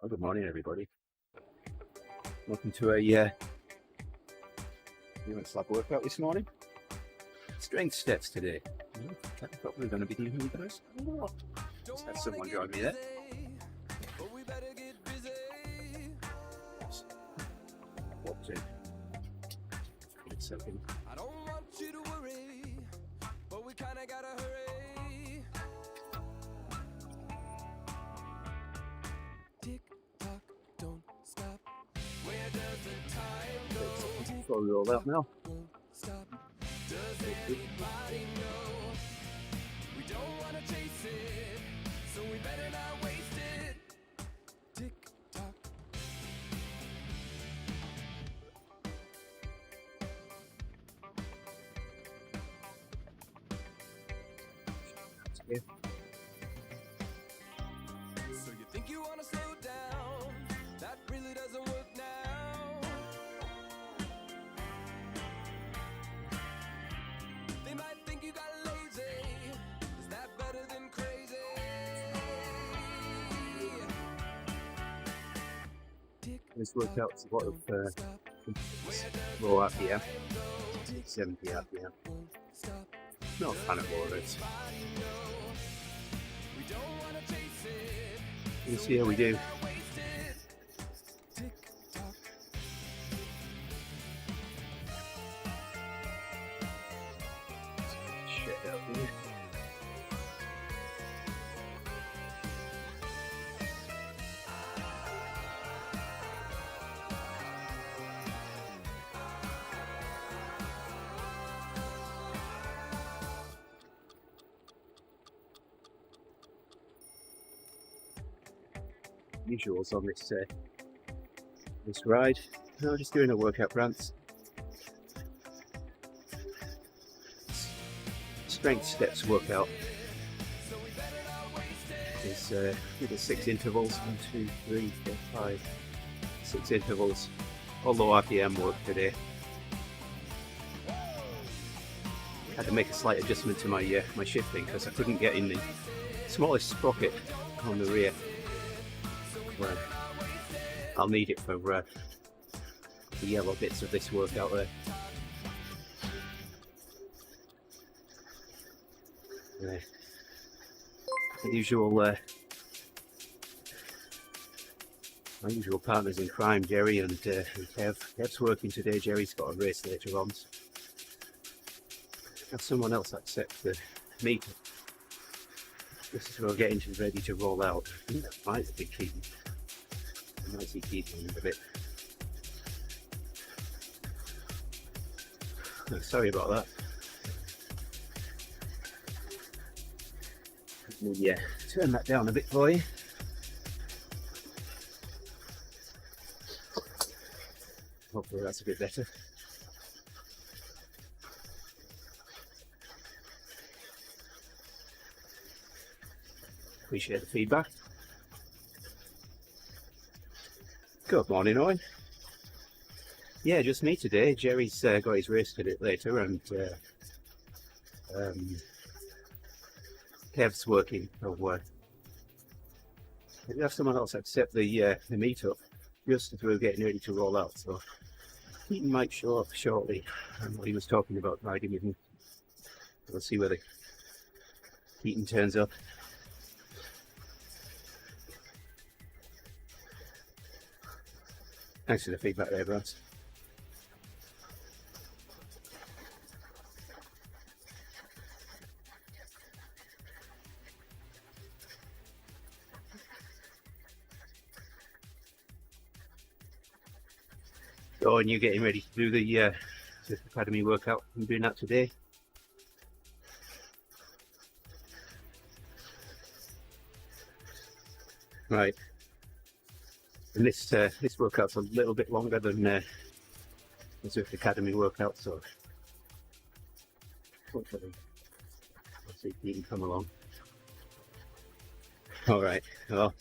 Well, good morning, everybody. Welcome to a slab workout this morning. Strength steps today. That's what we're going to be doing, you guys. Just had someone join me there. What's it? It's something. I don't want you to worry, but we kind of gotta hurry. Tick tock, don't stop. Where does the time go? Before we roll out now. Stop. Does anybody know? We don't want to chase it, so we better not waste it. Tick tock. Yeah. So you think you want to slow down? That really doesn't work now. They might think you got lazy. Is that better than crazy? This workout's a lot of low RPM, 70 RPM. Not a fan of all of it. We'll see how we do. Shit out here. Usuals on this ride. No, just doing a workout rants. Strength steps workout. There's with the 6 intervals, 1, 2, 3, 4, 5, 6 intervals. All low RPM work today. Had to make a slight adjustment to my shifting because I couldn't get in the smallest sprocket on the rear. I'll need it for the yellow bits of this workout there. The usual, my usual partners in crime, Jerry and Kev. Kev's working today. Jerry's got a race later on. So have someone else accept the meet. This is where we're getting ready to roll out. I think that might be keeping. I might see keeping a bit. Oh, sorry about that. Let me turn that down a bit for you. Hopefully that's a bit better. Appreciate the feedback. Good morning, Owen. Yeah, just me today. Jerry's got his race to do later, and Kev's working. So we have someone else accept the meetup just as we're getting ready to roll out. So he might show up shortly. And what he was talking about riding with me. We'll see whether Keaton turns up. Thanks for the feedback there, Brad. Oh, and you're getting ready to do the academy workout. I'm doing that today. Right. And this workout's a little bit longer than the Swift Academy workout, so hopefully we'll see if you can come along. All right. Well,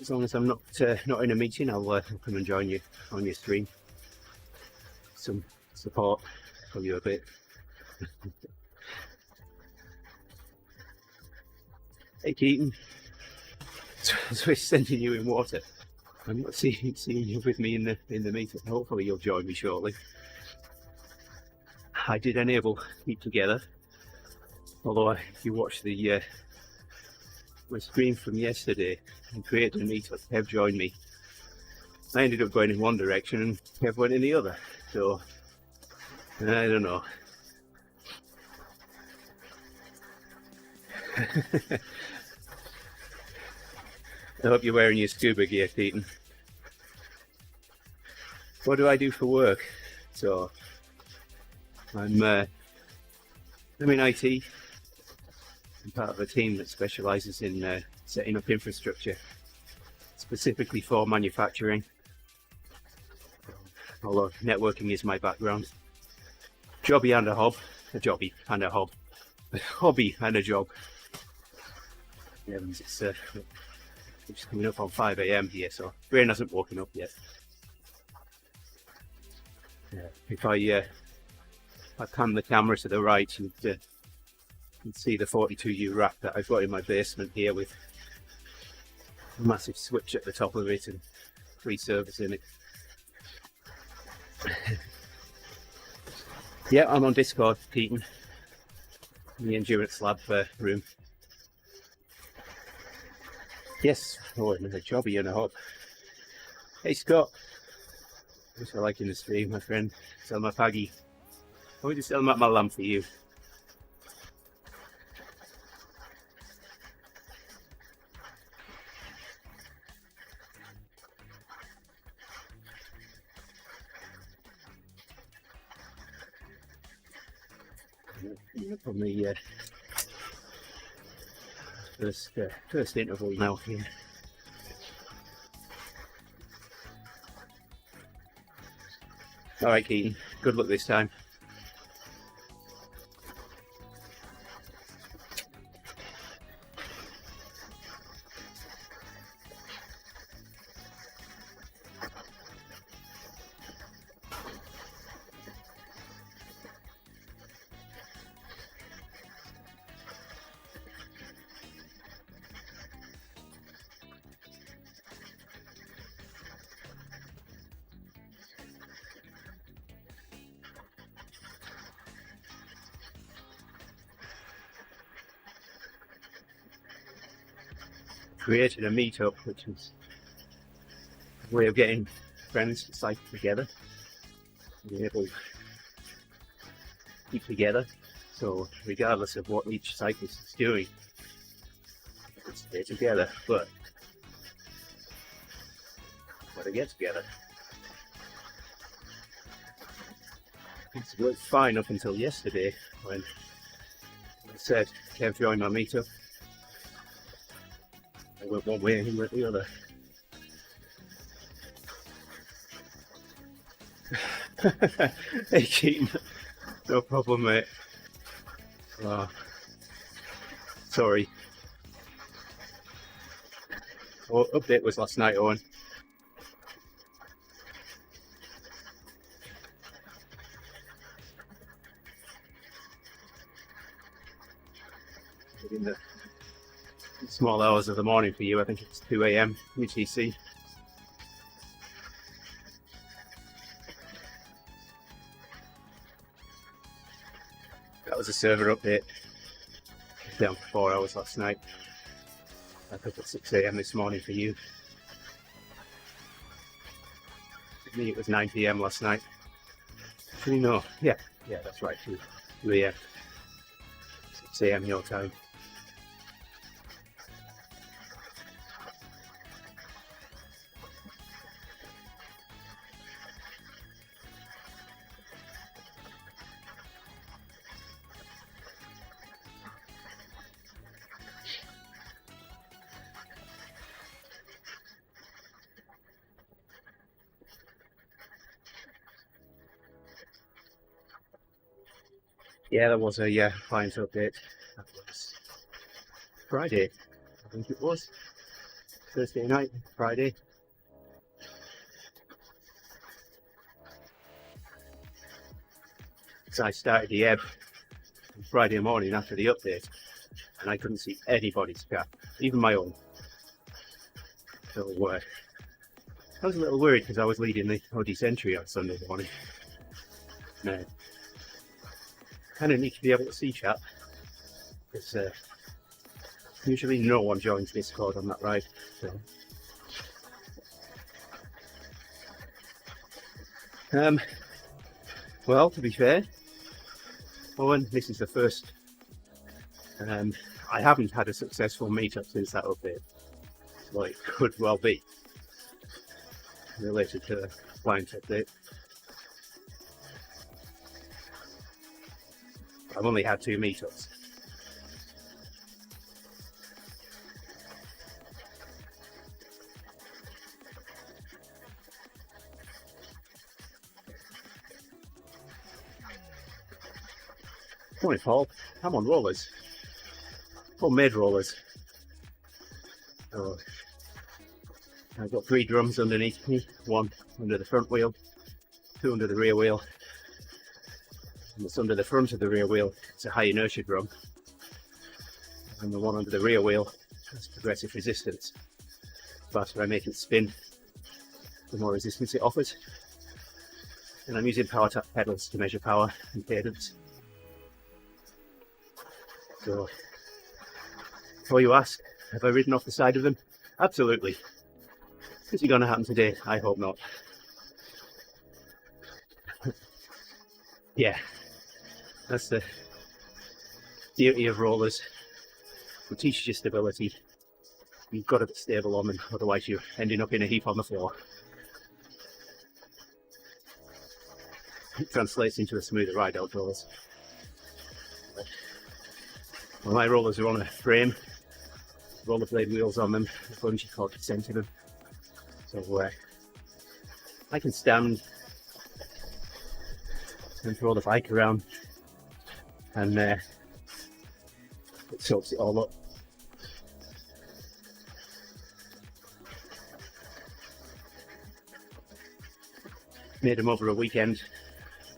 as long as I'm not in a meeting, I'll come and join you on your stream. Some support for you a bit. Hey Keaton. So it's sending you in water. I'm not seeing you with me in the meetup. Hopefully you'll join me shortly. I did enable Keep Together, although if you watch the my stream from yesterday and created a meetup, Kev joined me. I ended up going in one direction and Kev went in the other. So I don't know. I hope you're wearing your scuba gear, Keaton. What do I do for work? So I'm in IT. I'm part of a team that specialises in setting up infrastructure, specifically for manufacturing. Although networking is my background. Jobby and a hob. A jobby and a hob. A hobby and a job. Yeah, it's coming up on 5 AM here, so brain hasn't woken up yet. If I pan the camera to the right, you can see the 42U rack that I've got in my basement here with a massive switch at the top of it and 3 servers in it. Yeah, I'm on Discord, Keaton, in the Endurance Lab room. Yes, oh, another jobby and a hob. Hey Scott, wish I like in the stream, my friend. Sell my Paggy. I want to sell my lamb for you. On the first interval now here. All right, Keaton. Good luck this time. Created a meetup, which is a way of getting friends to cycle together, be able to keep together. So regardless of what each cyclist is doing, stay together, but when they get together, it's worked fine up until yesterday when I said, Kev, join my meetup. I went one way and he went the other. Hey Keaton, no problem mate. Oh, sorry. Well, update was last night, Owen. In the small hours of the morning for you, I think it's 2 AM UTC. That was a server update. Down for 4 hours last night. I picked at 6 AM this morning for you. For me it was 9 PM last night. Actually no, yeah, that's right, 2 AM. 6 AM your time. Yeah, there was a client update. That was Friday, I think it was. Thursday night, Friday. So I started the ebb on Friday morning after the update, and I couldn't see anybody's chat, even my own. So I was a little worried because I was leading the TeamODZ entry on Sunday morning. No, kind of need to be able to see chat because usually no one joins Discord on that ride. So. Well, to be fair, Owen, this is the first. I haven't had a successful meetup since that update. So it could well be related to the client update. I've only had 2 meetups. Morning, Paul. I'm on rollers. Homemade rollers. So I've got 3 drums underneath me, 1 under the front wheel, 2 under the rear wheel, and it's under the front of the rear wheel. It's a high inertia drum, and the one under the rear wheel has progressive resistance. The faster I make it spin, the more resistance it offers. And I'm using power tap pedals to measure power and cadence. So, before you ask, have I ridden off the side of them? Absolutely. Is it going to happen today? I hope not. Yeah, that's the beauty of rollers. It teaches you stability. You've got to be stable on them, otherwise you're ending up in a heap on the floor. It translates into a smoother ride outdoors. Well, my rollers are on a frame, rollerblade wheels on them, a bungee cord to center them. So I can stand and throw the bike around, and it soaks it all up. Made them over a weekend,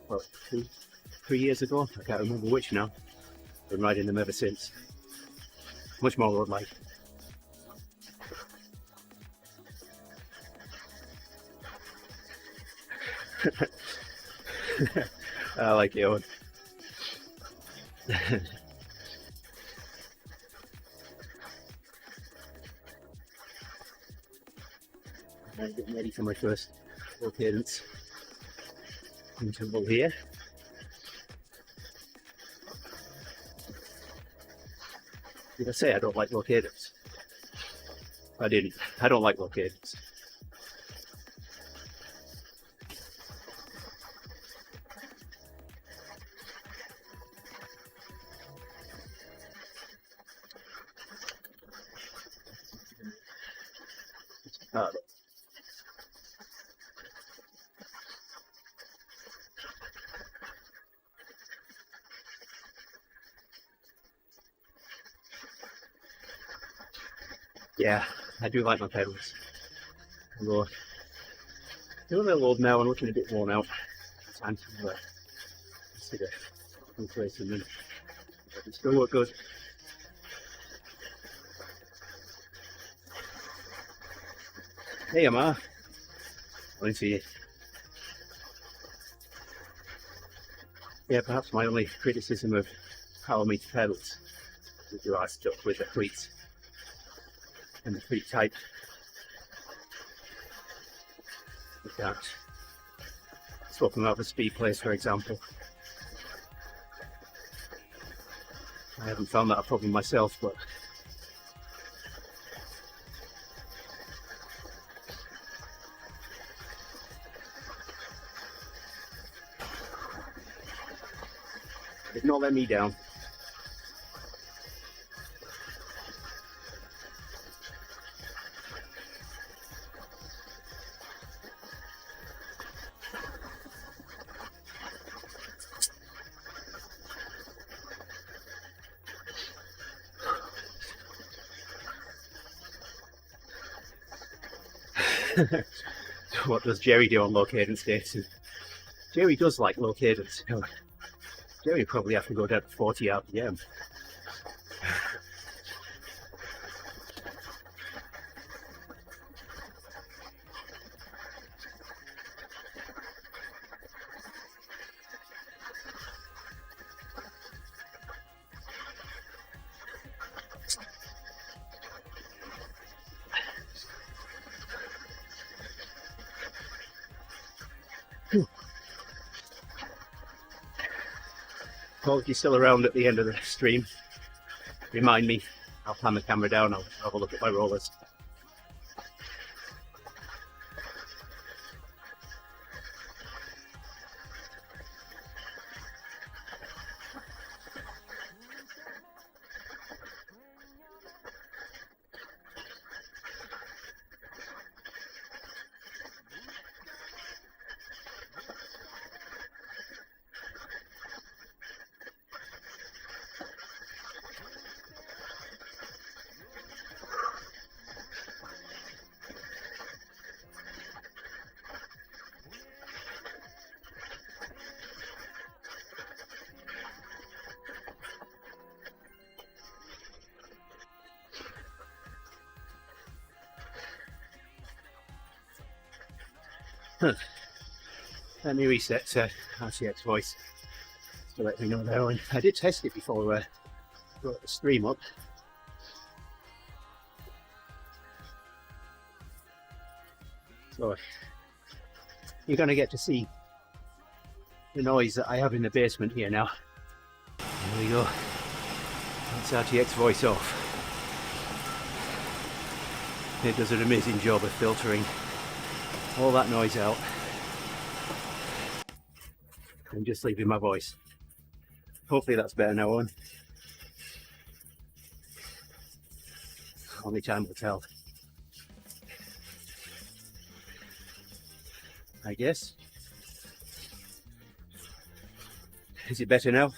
well, 3 years ago, I can't remember which now. Been riding them ever since. Much more road-like. I like it, Owen. I'm getting ready for my first low cadence interval here. Did I say I don't like low cadence? I didn't. I don't like low cadence. Yeah, I do like my pedals. Although they're a little old now and looking a bit worn out. Time to consider replacing them. But they still look good. Hey, Amar. Morning to you. Yeah, perhaps my only criticism of power meter pedals is you are stuck with the cleats and the cleat type. You can't swap them out for speed plates, for example. I haven't found that a problem myself, but they've not let me down. What does Jerry do on low cadence days? Jerry does like low cadence. Jerry probably have to go down to 40 RPM. Well, if you're still around at the end of the stream, remind me. I'll pan the camera down, I'll have a look at my rollers. Let me reset RTX voice to let me know there. I did test it before I brought the stream up. So you're going to get to see the noise that I have in the basement here now. There we go. That's RTX voice off. It does an amazing job of filtering all that noise out and just leaving my voice. Hopefully that's better now on. Only time will tell, I guess. Is it better now?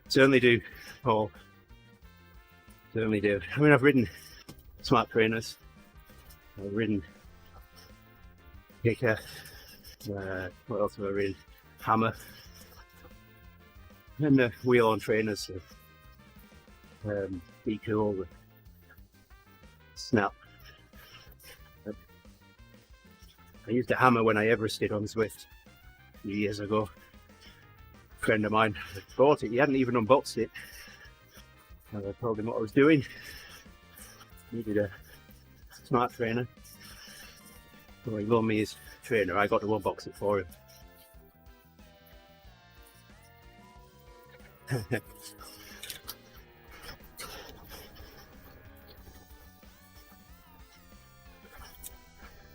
Certainly do, Paul. Certainly do. I mean, I've ridden smart trainers. I've ridden Kicker. What else have I ridden? Hammer. And the wheel-on trainers. Be Cool. Snap. I used a Hammer when I Everested on Zwift a few years ago. A friend of mine had bought it, he hadn't even unboxed it. And I told him what I was doing. Needed a smart trainer. So he loaned me his trainer, I got to unbox it for him.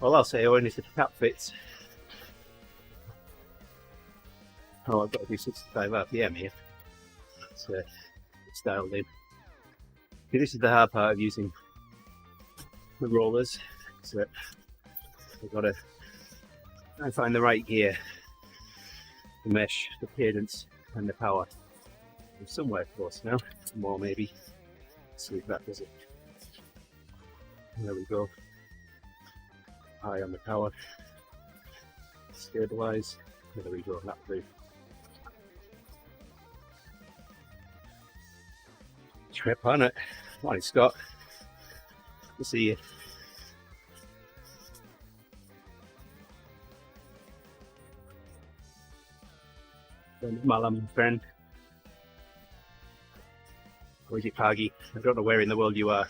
Well, I'll say Owen, if the cap fits. Oh, I've got to do 65 RPM here. It's dialed in. See, this is the hard part of using the rollers. So I've got to try and find the right gear to mesh the cadence and the power. I'm somewhere close now. More maybe. Let's see if that does it. There we go. High on the power. Stabilize. There we go. That'll do. Trip on it. Morning, Scott. Good to see you. Malam, friend. Or is it Paggy? I don't know where in the world you are.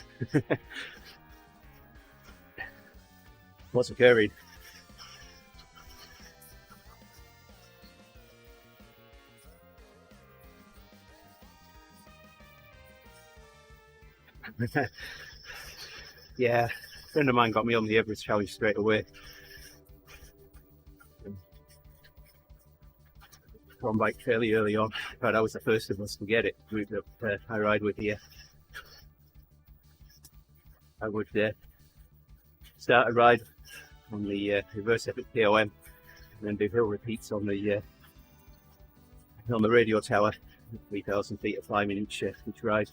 What's occurring? Yeah, a friend of mine got me on the Everest challenge straight away. On bike fairly early on, but I was the first of us to get it. The group that I ride with here. I would start a ride on the reverse epic KOM and then do hill repeats on the radio tower, 3,000 feet of climbing each ride.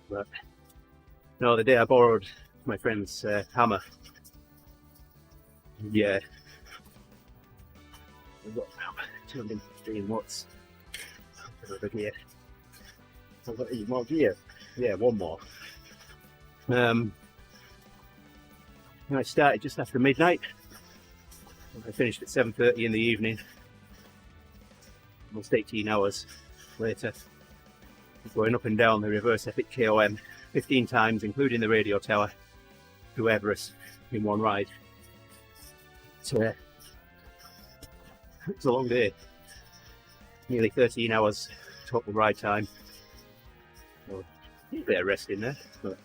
But no, the day I borrowed my friend's hammer, yeah, I've got 215 watts over here. I've got even more gear. Yeah, one more. And I started just after midnight. I finished at 7:30 in the evening. Almost 18 hours later, going up and down the reverse epic KOM 15 times, including the radio tower, to Everest in one ride. So it's a long day, nearly 13 hours total ride time. So, a bit of rest in there, but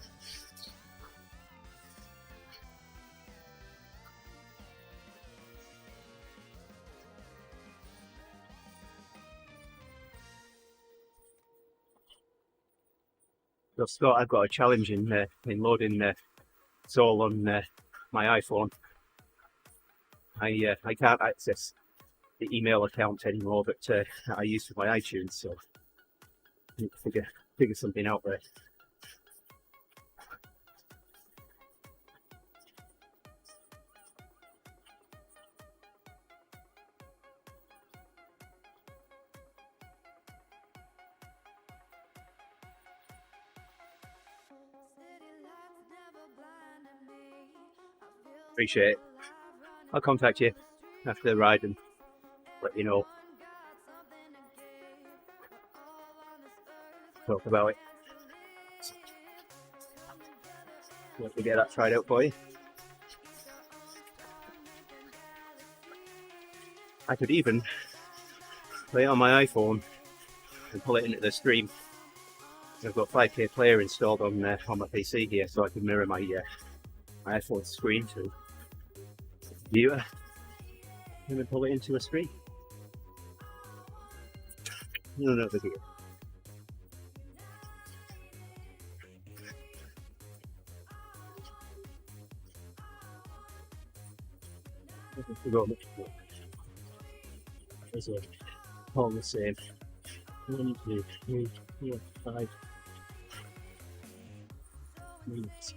I've got a challenge in loading Soul on my iPhone. I can't access the email account anymore that I use for my iTunes, so I need to figure something out there. Appreciate it. I'll contact you after the ride and let you know. Talk about it. Let me get that tried out for you. I could even play it on my iPhone and pull it into the stream. I've got 5K player installed on my PC here, so I can mirror my iPhone screen to the computer and then pull it into a stream. No big deal. It's all the same. 1, 2, 3, 4, 5 minutes.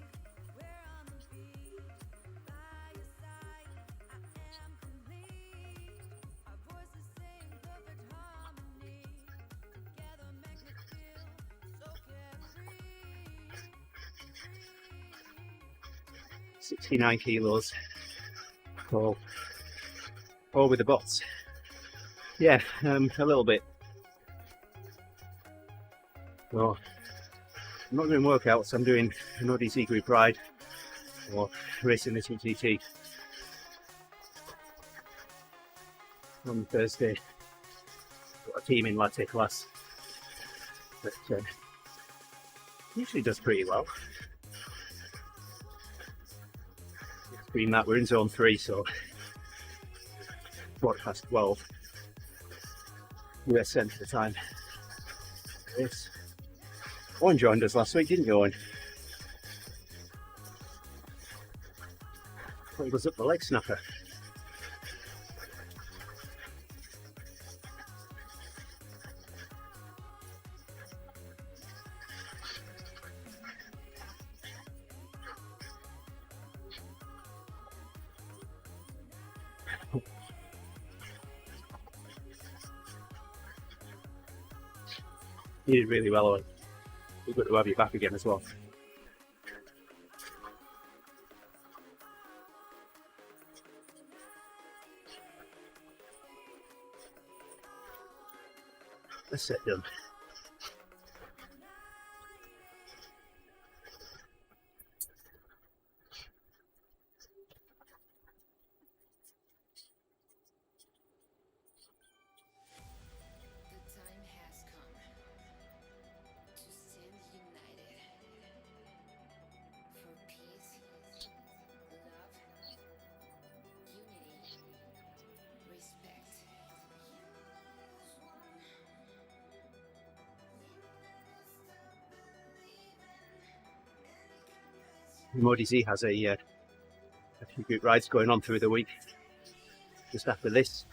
$69 kilos, all with the bots. Yeah, a little bit. Well, I'm not doing workouts, I'm doing an ODZ group ride or racing this TT on Thursday. Got a team in latte class that usually does pretty well. Between that, we're in zone 3, so 12:15 US Central Time. Yes. Owen joined us last week, didn't you, Owen? He was up the leg snapper. You did really well, Owen. We're good to have you back again as well. Let's sit down. TeamODZ has a few good rides going on through the week. Just after this,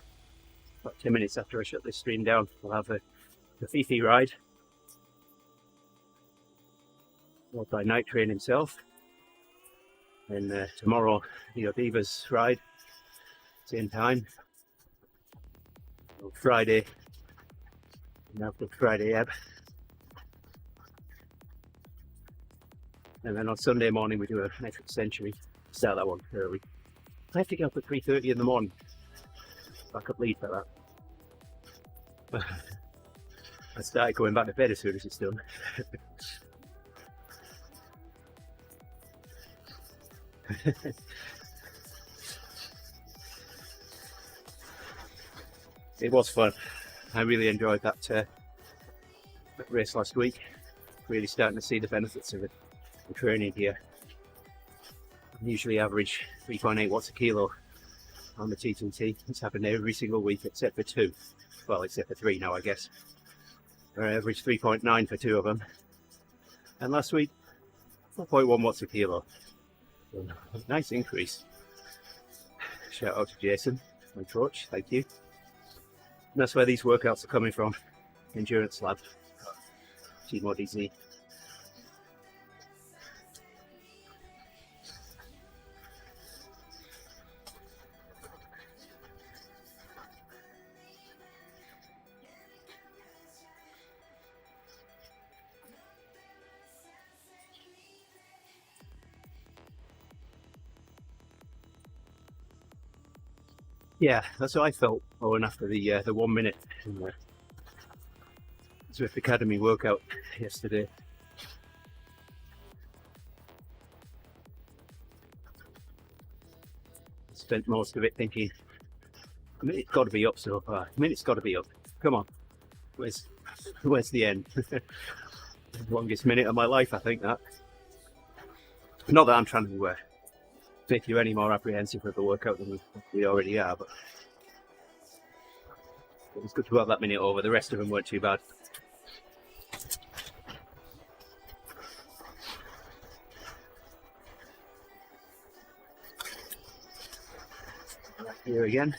about 10 minutes after I shut this stream down, we'll have the Fifi ride, led by Night Train himself. And tomorrow, the Divas ride, same time. On Friday, and after Friday Ebb. And then on Sunday morning we do a metric century start that one early. I have to get up at 3:30 in the morning. I could leave for that. I started going back to bed as soon as it's done. It was fun. I really enjoyed that race last week. Really starting to see the benefits of it. The training here. I usually average 3.8 watts a kilo on the T2T. It's happened every single week except for 2. Well, except for 3 now, I guess. I averaged 3.9 for 2 of them. And last week, 4.1 watts a kilo. So, nice increase. Shout out to Jason, my coach, thank you. And that's where these workouts are coming from. Endurance Lab, TeamODZ. Yeah, that's what I felt going after the 1 minute in the Swift Academy workout yesterday. Spent most of it thinking, I mean, it's got to be up so far. I mean, it's got to be up. Come on, where's the end? Longest minute of my life, I think that. Not that I'm trying to make you any more apprehensive of the workout than we already are, but it was good to have that minute over. The rest of them weren't too bad. Here again.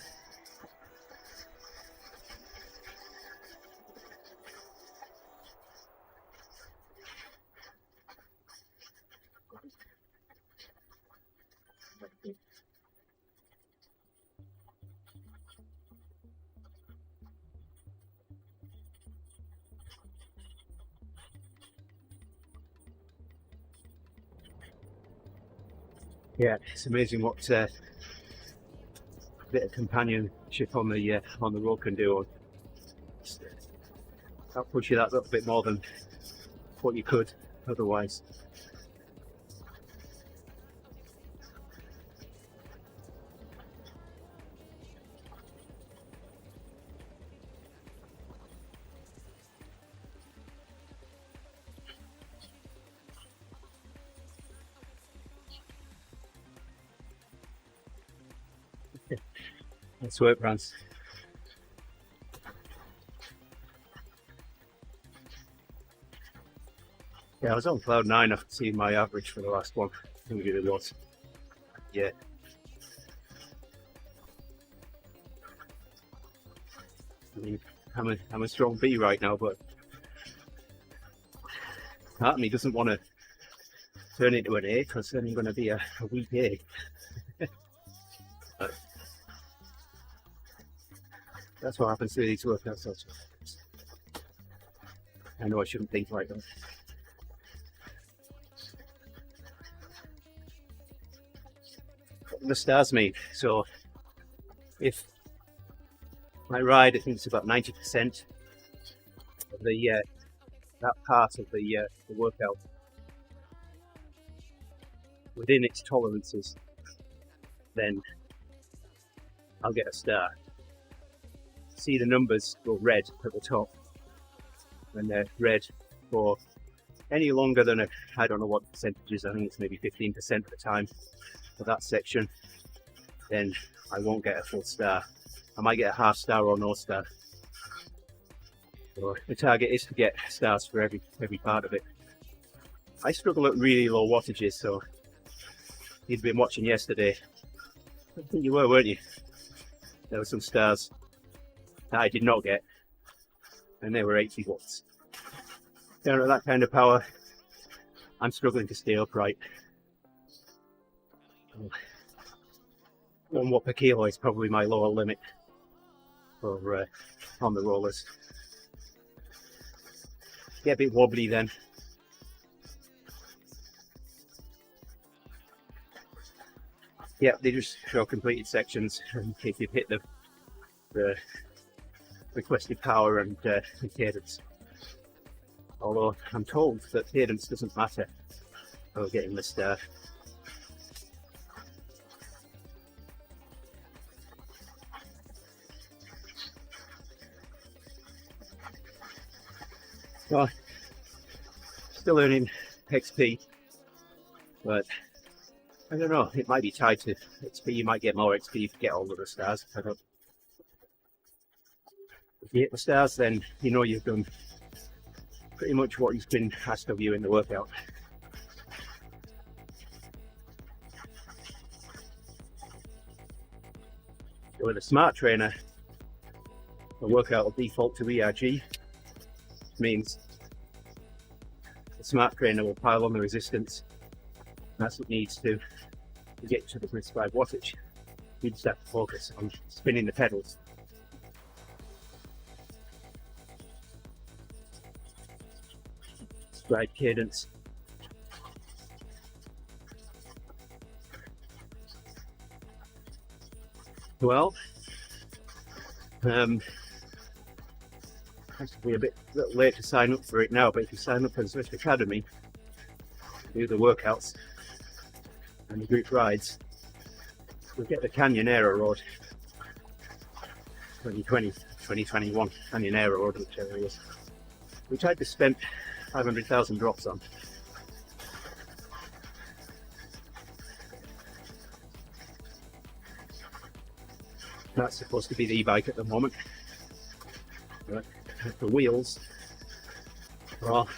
Yeah, it's amazing what a bit of companionship on the road can do. That'll push you that little bit more than what you could otherwise. Let's work, Rance. Yeah, I was on cloud 9 after seeing my average for the last one. I think it was. Yeah. I mean, I'm a strong B right now, but part of me doesn't want to turn into an A because then I'm going to be a weak A. That's what happens to these workouts. I know I shouldn't think like that. The stars made. So if my ride, I think it's about 90% of the that part of the workout within its tolerances, then I'll get a star. See the numbers go red at the top, and they're red for any longer than I don't know what percentages. I think it's maybe 15% of the time for that section. Then I won't get a full star. I might get a half star or no star. So the target is to get stars for every part of it. I struggle at really low wattages, so you'd been watching yesterday. I think you were, weren't you? There were some stars that I did not get, and they were 80 watts. Down at that kind of power, I'm struggling to stay upright. 1 watt per kilo is probably my lower limit for on the rollers. Get a bit wobbly then. Yeah, they just show completed sections, and if you've hit the requested power and cadence. Although I'm told that cadence doesn't matter for getting the star. Well, still earning XP, but I don't know, it might be tied to XP. You might get more XP if you get all of the stars. I don't. If you hit the stars, then you know you've done pretty much what has been asked of you in the workout. So with a smart trainer, the workout will default to ERG, which means the smart trainer will pile on the resistance. That's what it needs to get to the prescribed wattage. You just have to focus on spinning the pedals. Stride cadence. Well, actually a bit late to sign up for it now, but if you sign up for the Swift Academy, do the workouts and the group rides, we'll get the Canyonera Road 2021 Canyonera Road, whichever it is, which I just spent 500,000 drops on. That's supposed to be the e-bike at the moment, but the wheels, well,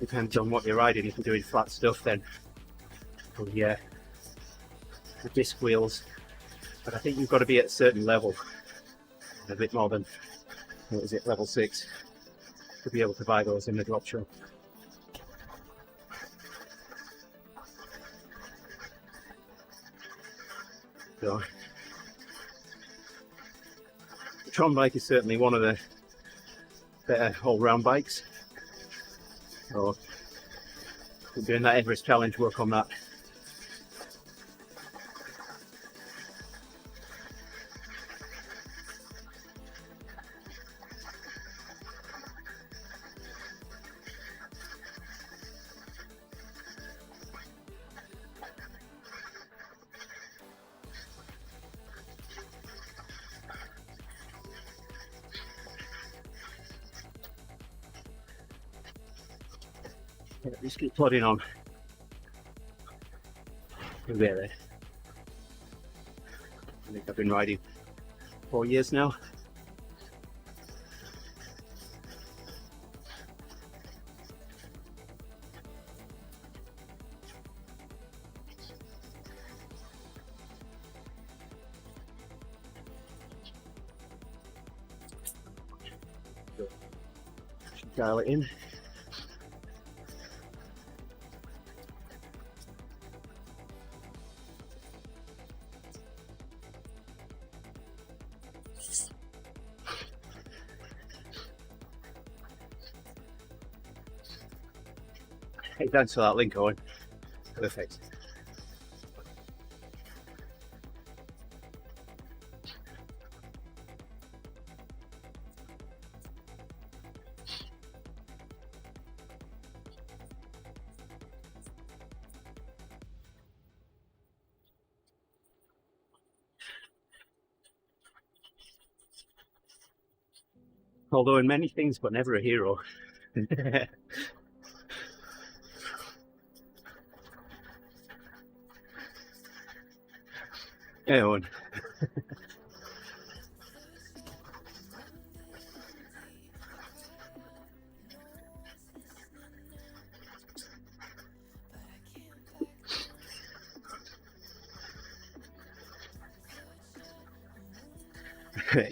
depends on what you're riding. If you're doing flat stuff, then the disc wheels, but I think you've got to be at a certain level, a bit more than, what is it, level 6, to be able to buy those in the drop shop. So the Tron bike is certainly one of the better all-round bikes. So we're doing that Everest challenge work on that. Yeah, just keep plodding on. There. I think I've been riding 4 years now. So, should dial it in. Hey, thanks for that link, Owen. Perfect. Although in many things, but never a hero. Hey, Owen.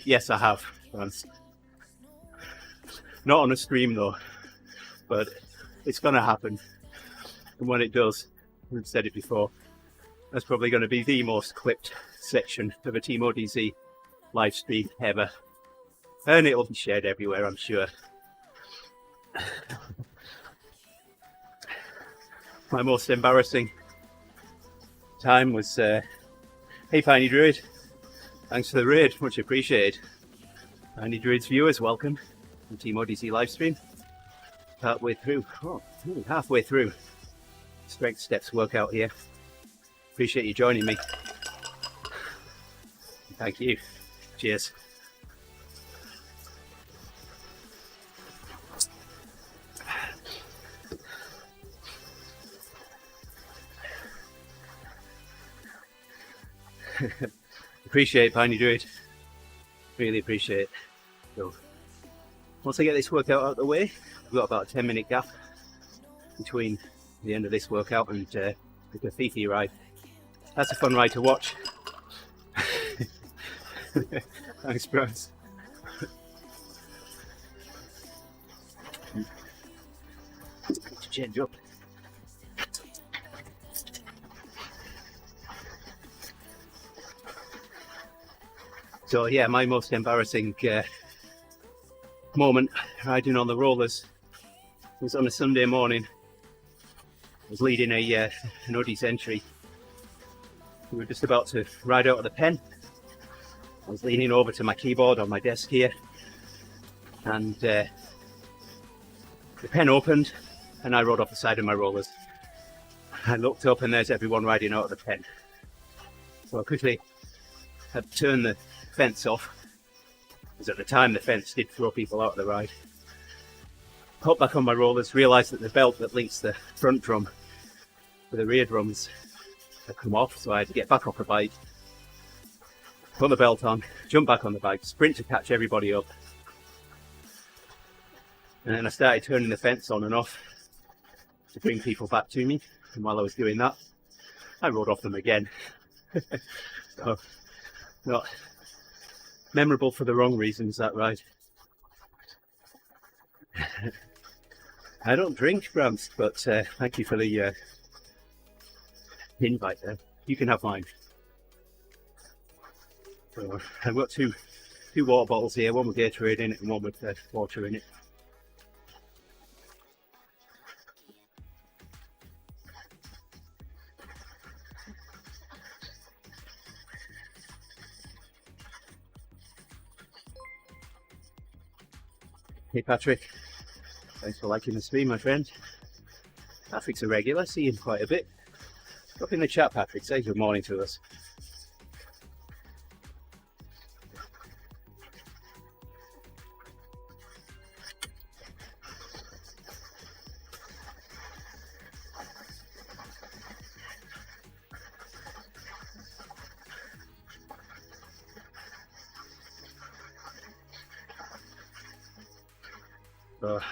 Yes, I have. Once. Not on a stream though, but it's going to happen. And when it does, we've said it before, that's probably going to be the most clipped section of a TeamODZ live stream ever. And it'll be shared everywhere, I'm sure. My most embarrassing time was, hey Piney Druid, thanks for the raid, much appreciated. Piney Druid's viewers, welcome to TeamODZ livestream. Halfway through, halfway through strength steps workout here. Appreciate you joining me. Thank you. Cheers. Appreciate Piney Druid. Really appreciate it. So once I get this workout out of the way, I've got about a 10-minute gap between the end of this workout and the Fifi ride. That's a fun ride to watch. Thanks, bros. Change up. So yeah, my most embarrassing moment riding on the rollers was on a Sunday morning. I was leading an Uddies entry. We were just about to ride out of the pen. I was leaning over to my keyboard on my desk here, and the pen opened and I rode off the side of my rollers. I looked up and there's everyone riding out of the pen. So I quickly had to turn the fence off, because at the time the fence did throw people out of the ride. Hopped back on my rollers, realised that the belt that links the front drum with the rear drums had come off, so I had to get back off the bike, put the belt on, jump back on the bike, sprint to catch everybody up. And then I started turning the fence on and off to bring people back to me. And while I was doing that, I rode off them again. So, not memorable for the wrong reasons, that ride. I don't drink, Grant, but thank you for the invite there. You can have mine. So I've got two water bottles here, one with Gatorade in it and one with water in it. Hey Patrick, thanks for liking the stream, my friend. Patrick's a regular, see him quite a bit. Drop in the chat, Patrick, say good morning to us.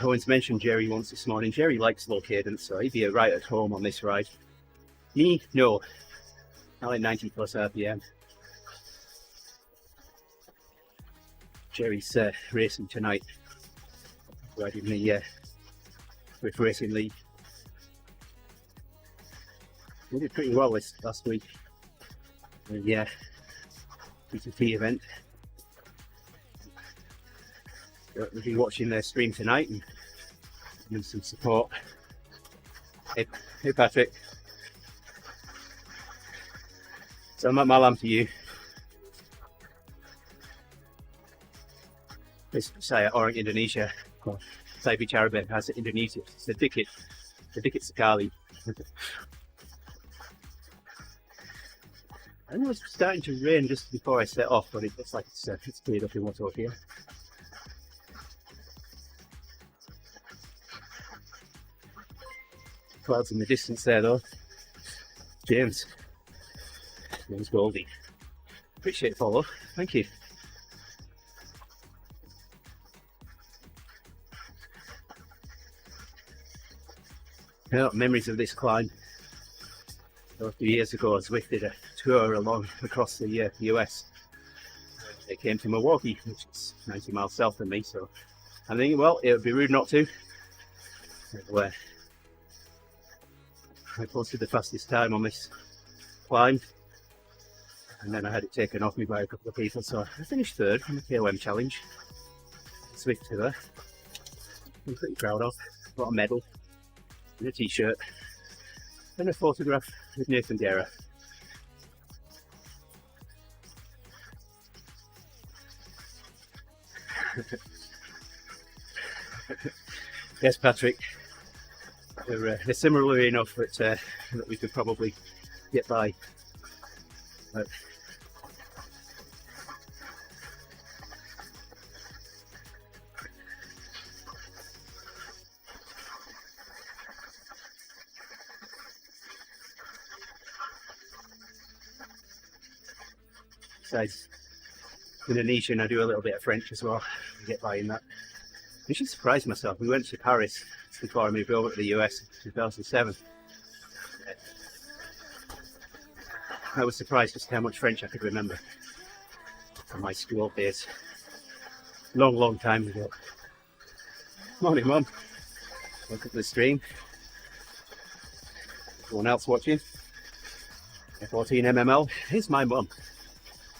Owen's mentioned Jerry once this morning. Jerry likes low cadence, so he'd be right at home on this ride. Me, no. I like 90 plus RPM. Jerry's racing tonight, riding the Swift Racing League. We did pretty well this last week. Yeah, PTT event. We'll be watching their stream tonight and give some support. Hey Patrick. So I'm at Malam to you. This saya orang Indonesia. Saya bicara bahasa Indonesia sedikit sekali. I know it's starting to rain just before I set off, but it looks like it's cleared up in what's over here. Clouds in the distance there though. James Goldie. Appreciate the follow. Thank you. Memories of this climb. A few years ago, I did a tour along across the US. They came to Milwaukee, which is 90 miles south of me, so I'm thinking, well, it would be rude not to. Where I posted the fastest time on this climb, and then I had it taken off me by a couple of people, so I finished third on the KOM challenge. Swift tour. I'm pretty proud of. Got a medal and a t-shirt and a photograph with Nathan Guerra. Yes, Patrick. They're similar enough that we could probably get by. But besides Indonesian, I do a little bit of French as well. I get by in that. I should surprise myself. We went to Paris before I moved over to the US in 2007. I was surprised just how much French I could remember from my school days. Long time ago. Morning, Mum. Welcome to the stream. Everyone else watching? 14 MML. Here's my mum.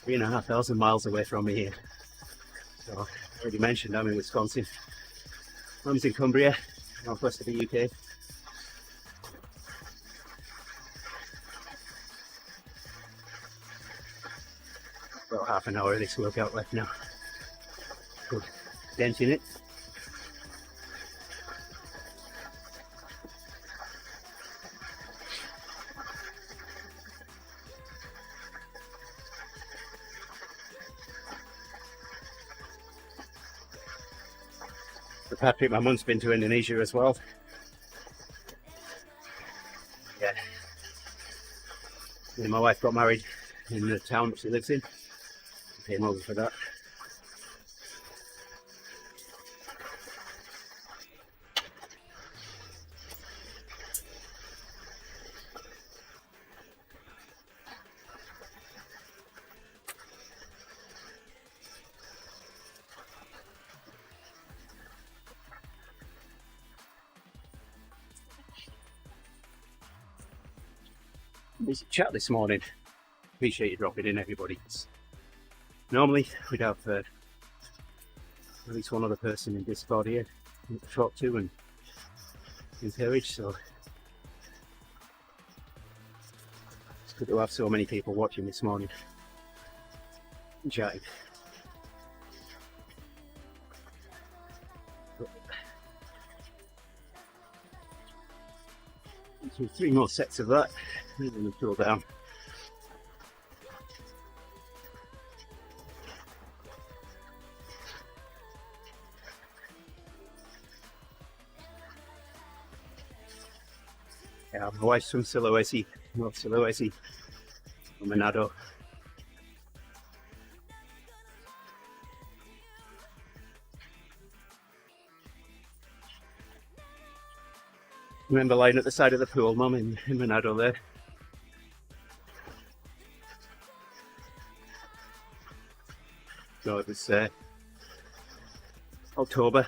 3,500 miles away from me here. So, I already mentioned I'm in Wisconsin. Mum's in Cumbria, northwest of the UK. About half an hour of this workout left now. Good dent in it. Patrick, my mum's been to Indonesia as well. Yeah. Me and my wife got married in the town that she lives in. Came over for that. Busy chat this morning. Appreciate you dropping in, everybody. Normally we'd have at least one other person in Discord here to talk to and encourage, so it's good to have so many people watching this morning and chatting. So 3 more sets of that, and then we'll cool down. Yeah, my wife's from Sulawesi, North Sulawesi, from Manado. Remember lying at the side of the pool, Mum, in Manado there. So it was October,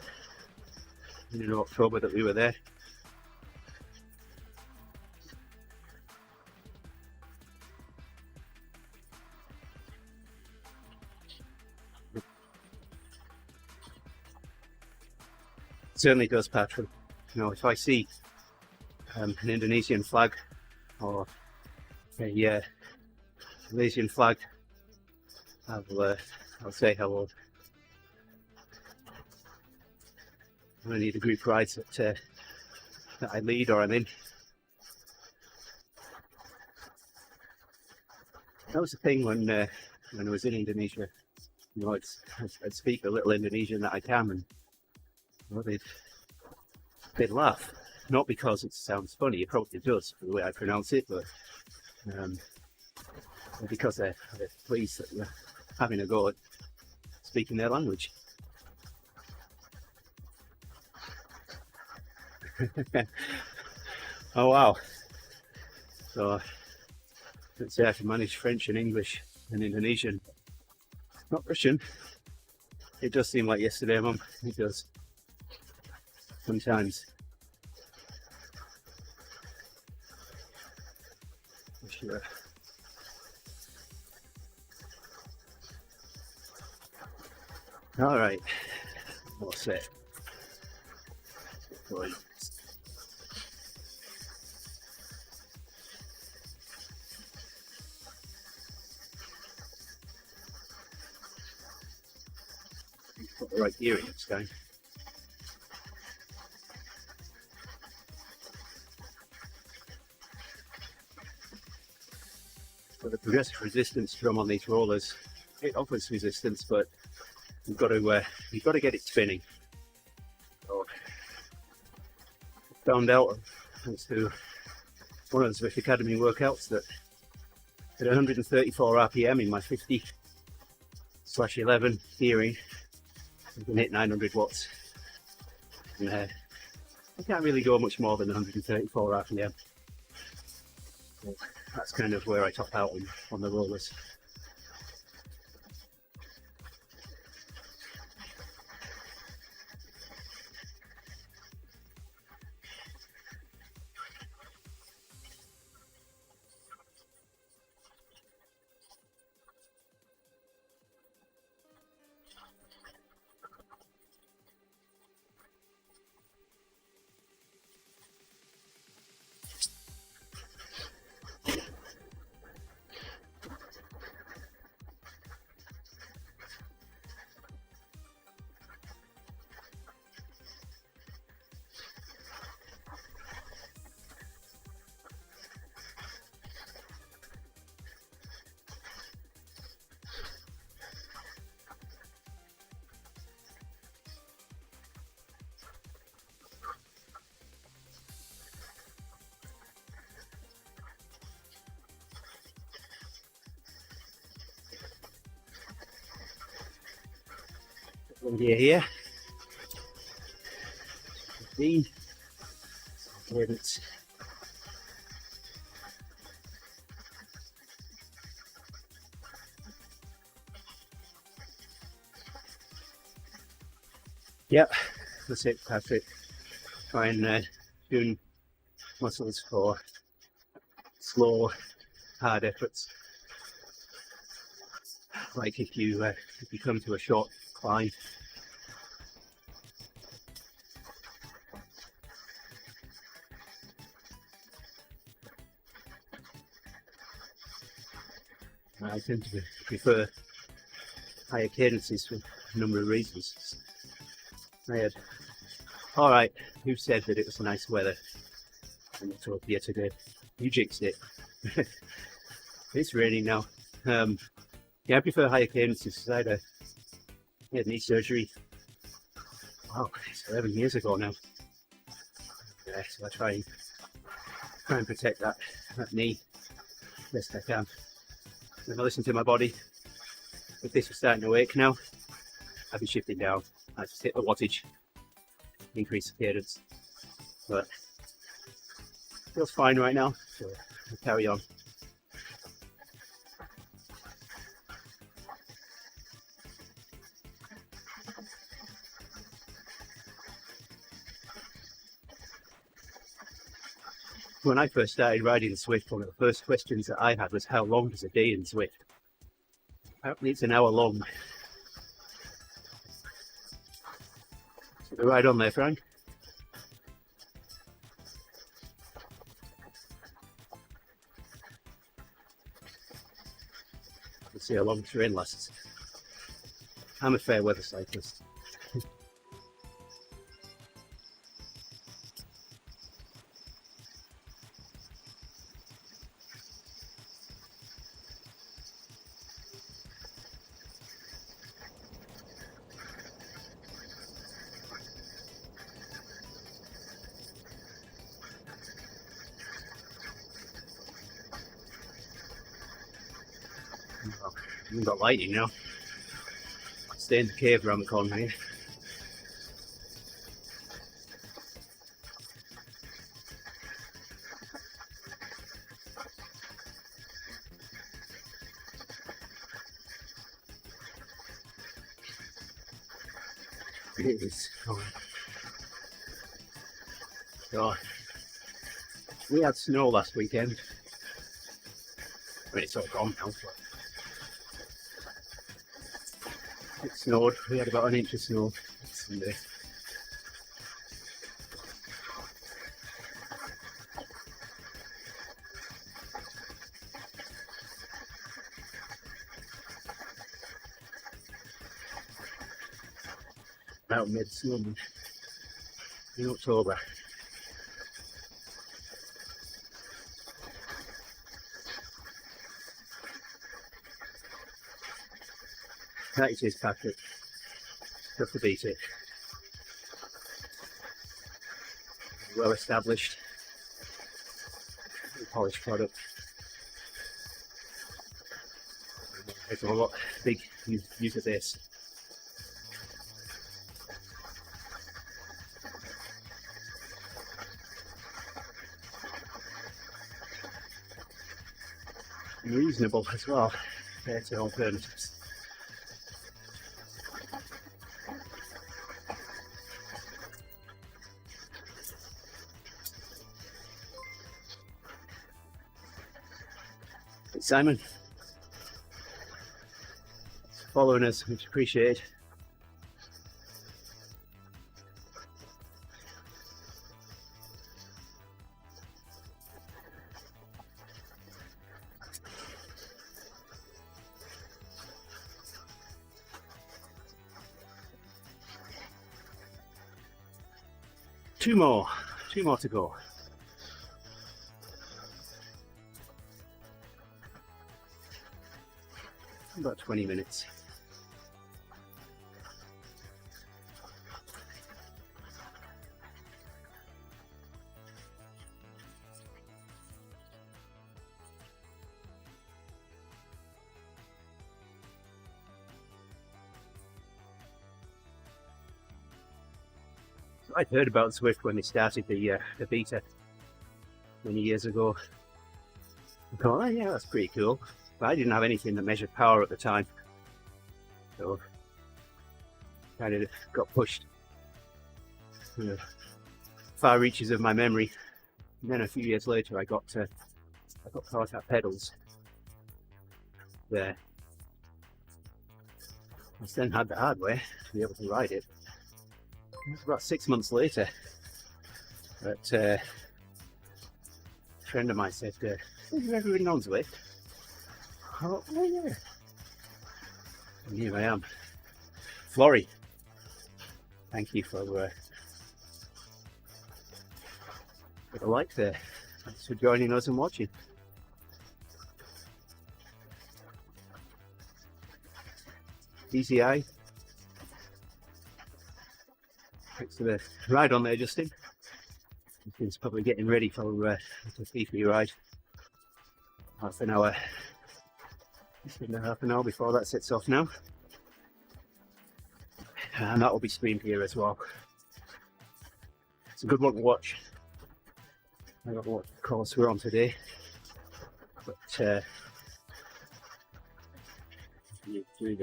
October that we were there. Certainly does, Patrick. If I see an Indonesian flag or a Malaysian flag, I'll say hello. I need a group ride that I lead or I'm in. That was the thing when I was in Indonesia. I'd speak a little Indonesian that I can, and they'd laugh. Not because it sounds funny, it probably does the way I pronounce it, but because they're pleased that we're having a go at speaking their language. Oh wow. So let's say I can manage French and English and Indonesian. Not Russian. It does seem like yesterday, Mum. It does. Sometimes. For sure. All right. All set. Going. Got the right gearing this time. So the progressive resistance drum on these rollers, it offers resistance, but you've got to get it spinning. So I found out thanks to one of the Zwift Academy workouts that at 134 RPM in my 50/11 gearing, I can hit 900 watts. And, I can't really go much more than 134 RPM. So that's kind of where I top out on the rollers. One gear here, 15, cadence. Yep, that's it, perfect. Try and tune muscles for slow, hard efforts. Like if you come to a short climb, I tend to prefer higher cadences for a number of reasons. Alright, who said that it was nice weather in Utopia today? You jinxed it. It's raining now. Yeah, I prefer higher cadences because I had knee surgery. Wow, it's 11 years ago now. Yeah, so I try and protect that knee best I can. When I listen to my body, if this was starting to ache now, I'd be shifting down. I just hit the wattage, increase the cadence. But it feels fine right now, so I'll carry on. When I first started riding Zwift, one of the first questions that I had was how long is a day in Zwift? Apparently it's an hour long. So they're right on there, Frank. Let's see how long terrain lasts. I'm a fair weather cyclist. We've got lighting now. Stay in the cave around the corner here. It is. God. We had snow last weekend. I mean, it's all gone now, but it snowed. We had about an inch of snow Sunday. About mid-summer in October. That it is, Patrick. Tough to beat it. Well established, polished product. There's a lot big use of this. And reasonable as well compared to alternatives. Simon, following us, which appreciate. Two more to go. About 20 minutes. So I'd heard about Zwift when they started the beta many years ago. I thought, oh yeah, that's pretty cool. But I didn't have anything that measured power at the time, so kind of got pushed to the far reaches of my memory. And then a few years later, I got caught at pedals there. I then had the hardware to be able to ride it. It was about 6 months later that a friend of mine said, "Have you ever ridden on Zwift?" Oh yeah. And here I am. Florrie, thank you for the like there. Thanks for joining us and watching. DCI. Thanks for the ride on there, Justin. Justin's probably getting ready for the Fifi ride. Half an hour before that sets off now, and that will be streamed here as well. It's a good one to watch. I don't know what course we're on today, but the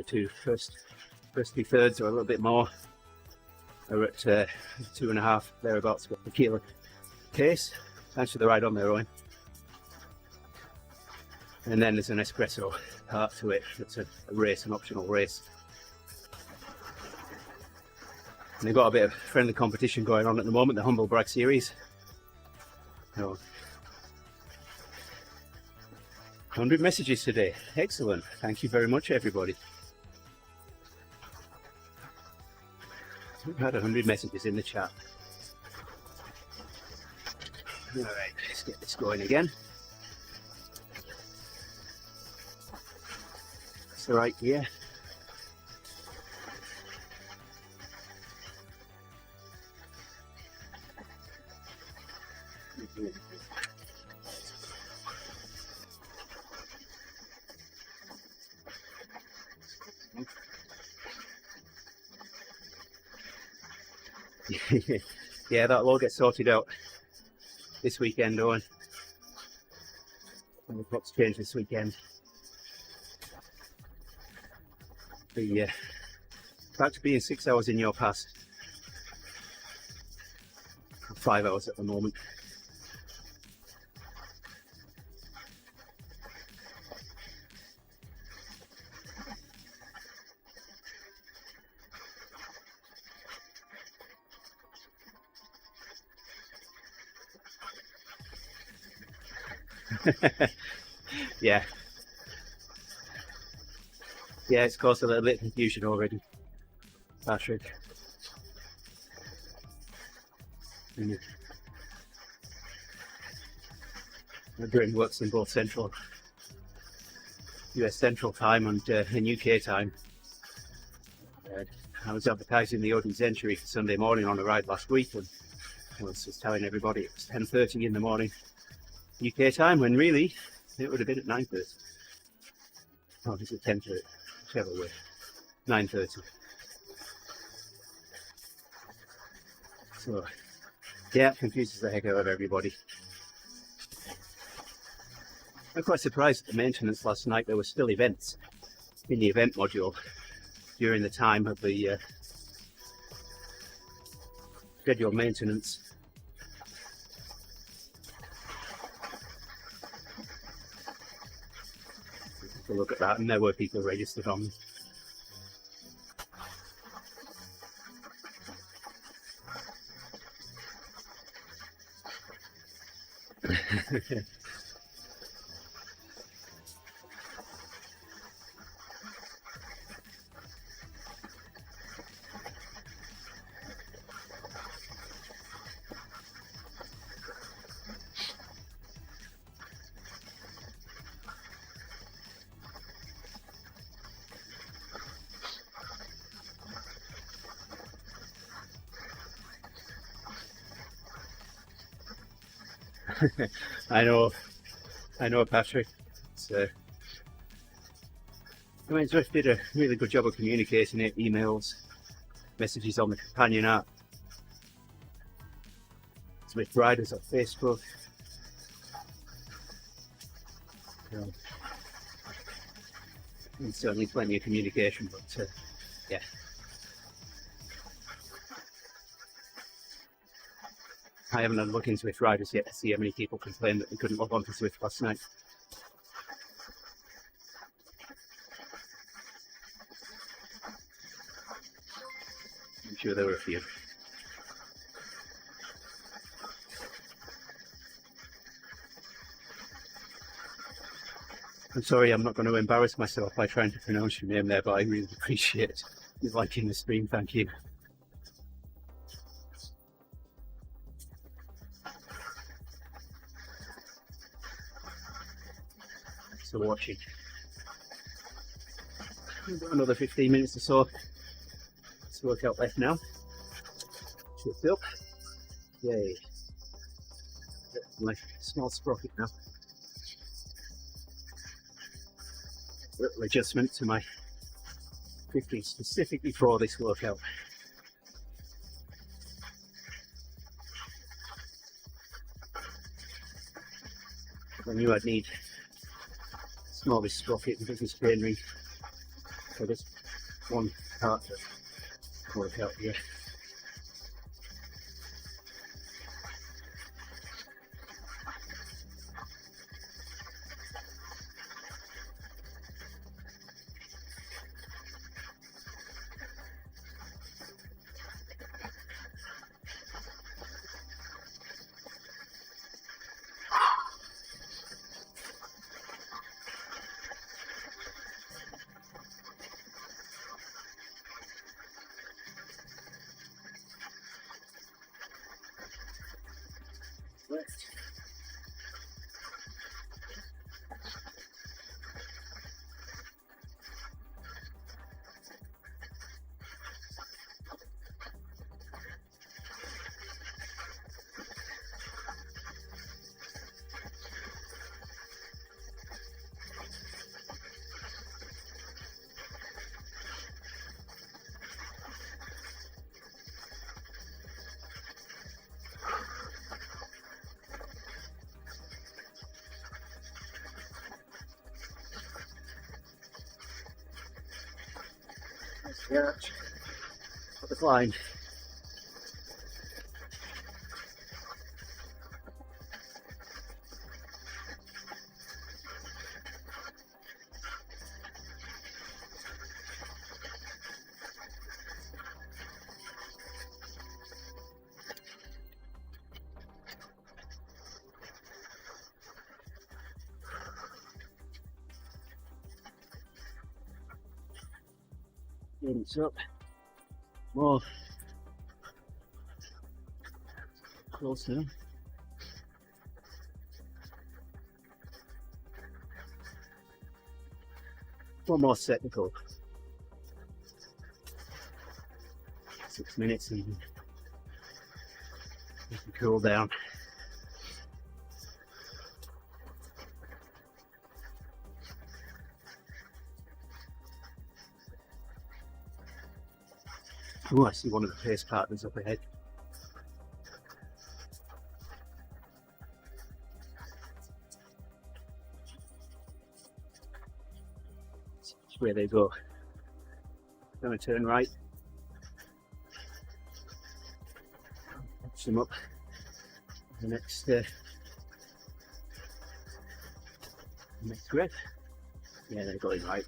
two first 2/3 or a little bit more are at 2.5 thereabouts per kilo pace. Thanks for the ride on there, Owen. And then there's an espresso part to it. It's a race, an optional race. And they've got a bit of friendly competition going on at the moment, the Humble Brag Series. So, 100 messages today. Excellent. Thank you very much, everybody. We've had 100 messages in the chat. All right, let's get this going again. That's the right gear. Yeah, that'll all get sorted out this weekend, Owen. And the clock's changed this weekend. Back to being 6 hours in your pass. 5 hours at the moment. Yeah, it's caused a little bit of confusion already, Patrick. And my brain works in both US Central Time and UK time. I was advertising the ODZ entry for Sunday morning on a ride last week, and I was just telling everybody it was 10:30 in the morning UK time, when really it would have been at 9:30. Oh, is it 10:30? Whichever way. 9:30. So, yeah, it confuses the heck out of everybody. I'm quite surprised at the maintenance last night. There were still events in the event module during the time of the scheduled maintenance. Take a look at that, and there were people registered on. I know, Patrick. I mean, Zwift did a really good job of communicating it, emails, messages on the companion app, Zwift riders on Facebook. And certainly plenty of communication, but yeah. I haven't had a look into Zwift riders yet to see how many people complained that they couldn't log on to Zwift last night. I'm sure there were a few. I'm sorry, I'm not going to embarrass myself by trying to pronounce your name there, but I really appreciate you liking the stream. Thank you. Thanks for watching. We've got another 15 minutes or so. Let's work out left now. Shift up. Yay. My small sprocket now. Little adjustment to my 50 specifically for this workout. I knew I'd need smallest sprocket and biggest chain ring for this one part to work out here. Left. Yeah, up the climb. It's up. More Close now. One more technical. 6 minutes and you can cool down. Oh, I see one of the pace partners up ahead. That's where they go. Going to turn right. Catch them up. The next grip. Yeah, they're going right.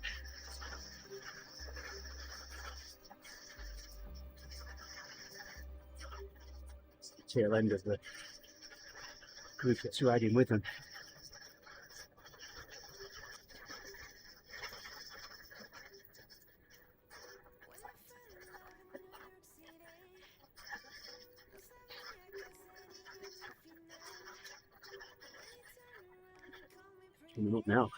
It's the tail end of the group that's riding with them. Coming up now.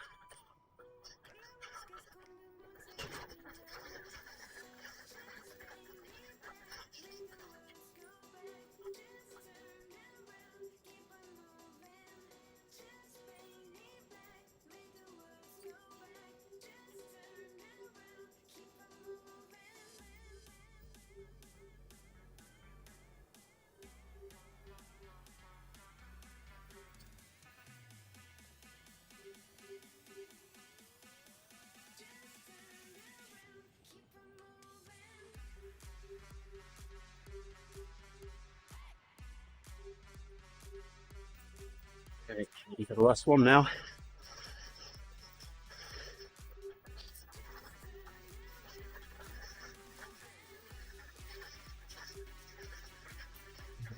Okay, ready for the last one now.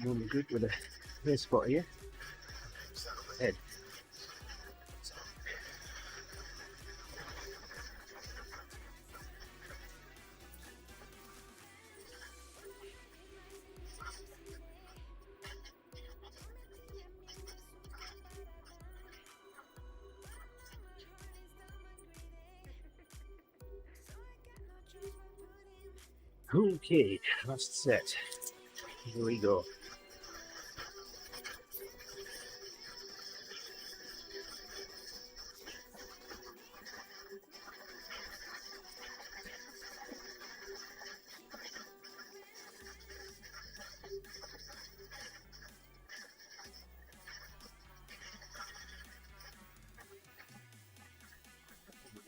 Normally good with a clear spot here. Head. Okay, last set. Here we go.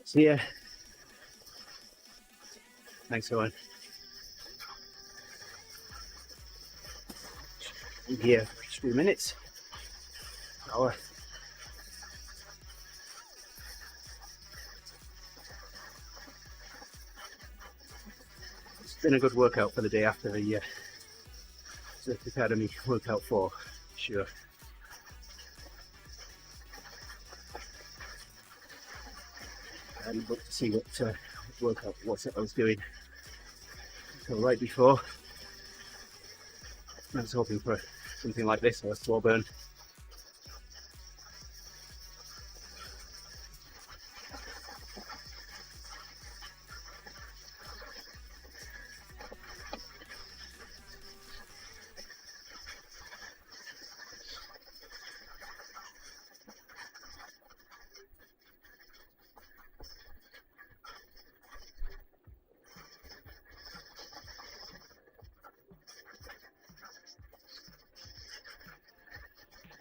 See ya. Thanks, everyone. Here for 2 minutes. Hour. It's been a good workout for the day after the Surf Academy workout 4, sure. And look to see what workout what I was doing. So right before, I was hoping for something like this, or a slow burn.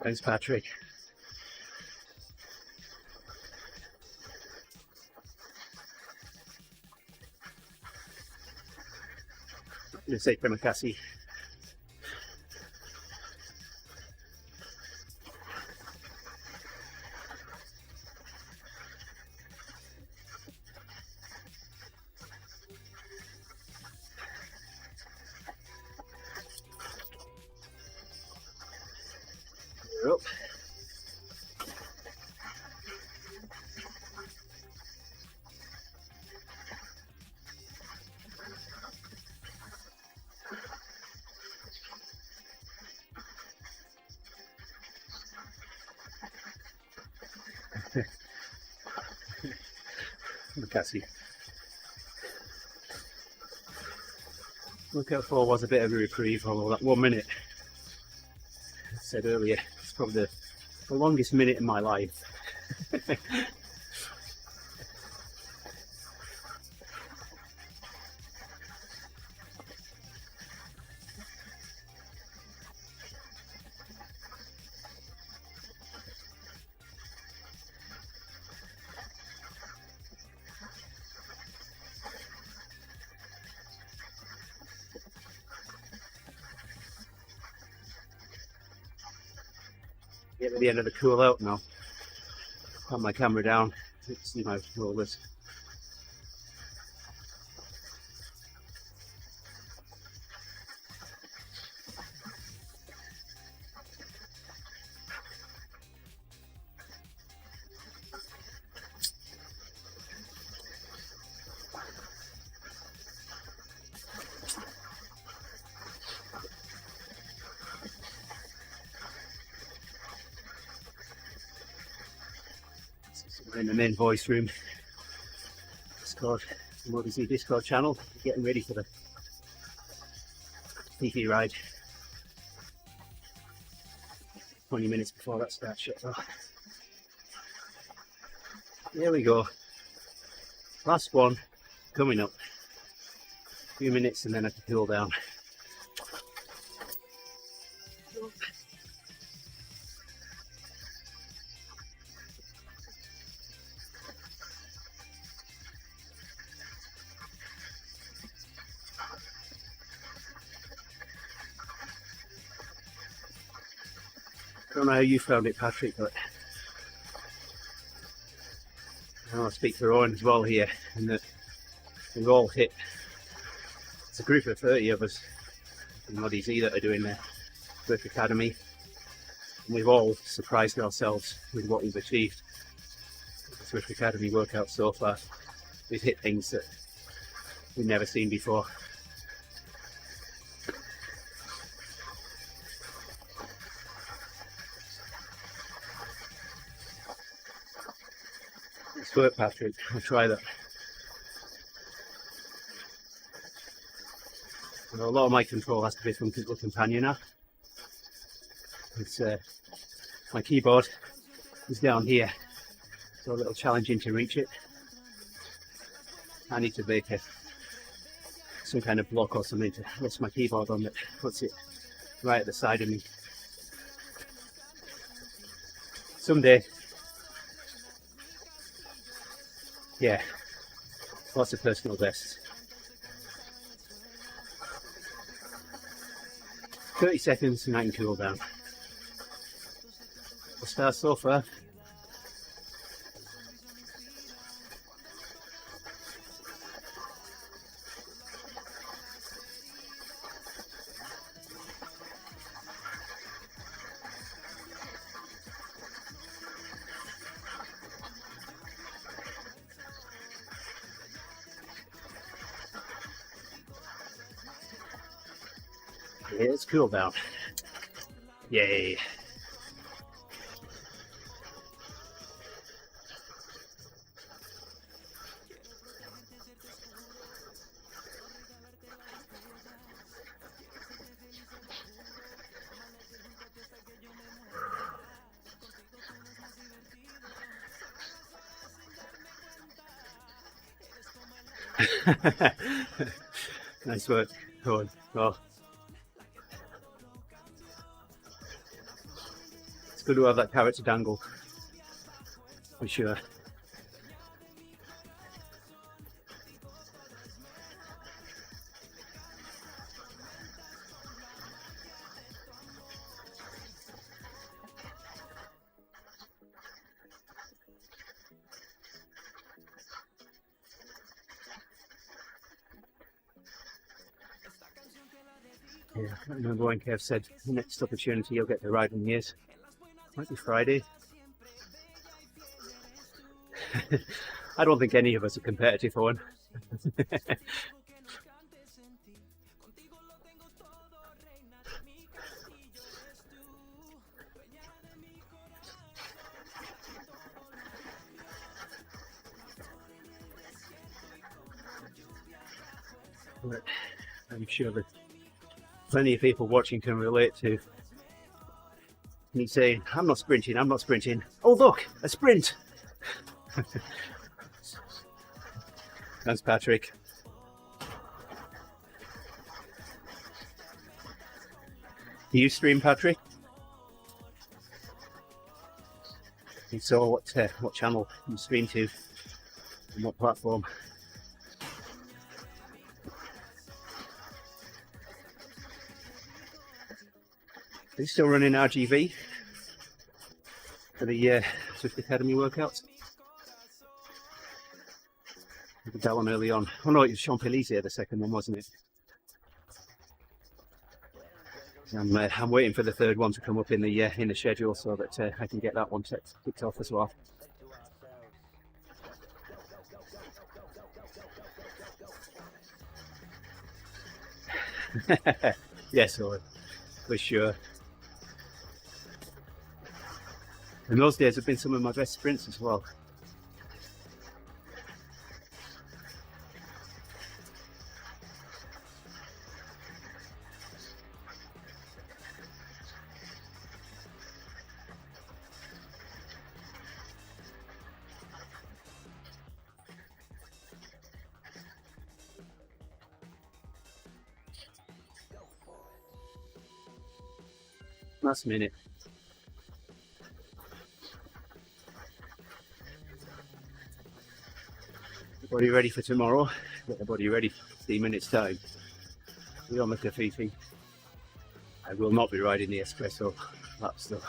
Thanks, Patrick. I'm going to say Premakasi. You're up. Cassie. Workout 4 was a bit of a reprieve, although that 1 minute, as I said earlier, it's probably the longest minute in my life. Get to the end of the cool out now. Put my camera down, see my rollers. We're in the main voice room. Discord, TeamODZ Discord channel, getting ready for the TV ride. 20 minutes before that starts shut off. Here we go. Last one coming up. A few minutes and then I can cool down. I don't know how you found it, Patrick, but I'll speak for Owen as well here, and that we've all hit. It's a group of 30 of us in TeamODZ that are doing the Swift Academy, and we've all surprised ourselves with what we've achieved. The Swift Academy workout so far, we've hit things that we've never seen before. Nice work, Patrick. I'll try that. Well, a lot of my control has to be from Physical Companion now. It's, my keyboard is down here, so a little challenging to reach it. I need to make some kind of block or something to rest my keyboard on that puts it right at the side of me. Someday. Yeah, lots of personal bests. 30 seconds and I can cool down. The start so far. Yeah, it's cool down. Yay. Nice work, Owen. Well, it's good to have that carrot to dangle, for sure. Yeah, I remember when Kev said the next opportunity you'll get to ride in years. Might be Friday. I don't think any of us are competitive, Owen. But I'm sure that plenty of people watching can relate to me saying, I'm not sprinting, I'm not sprinting. Oh look, a sprint! Thanks, Patrick. Do you stream, Patrick? And so what channel you stream to and what platform? Are you still running RGV for the Swift Academy workouts? I did that one early on. Oh no, it was Champs-Élysées, the second one, wasn't it? I'm waiting for the third one to come up in the schedule so that I can get that one kicked off as well. Yes, for sure. And those days have been some of my best sprints as well. Last minute. Everybody ready for tomorrow? Get everybody ready for 15 minutes time. We're on the Cafefe. I will not be riding the espresso laps though.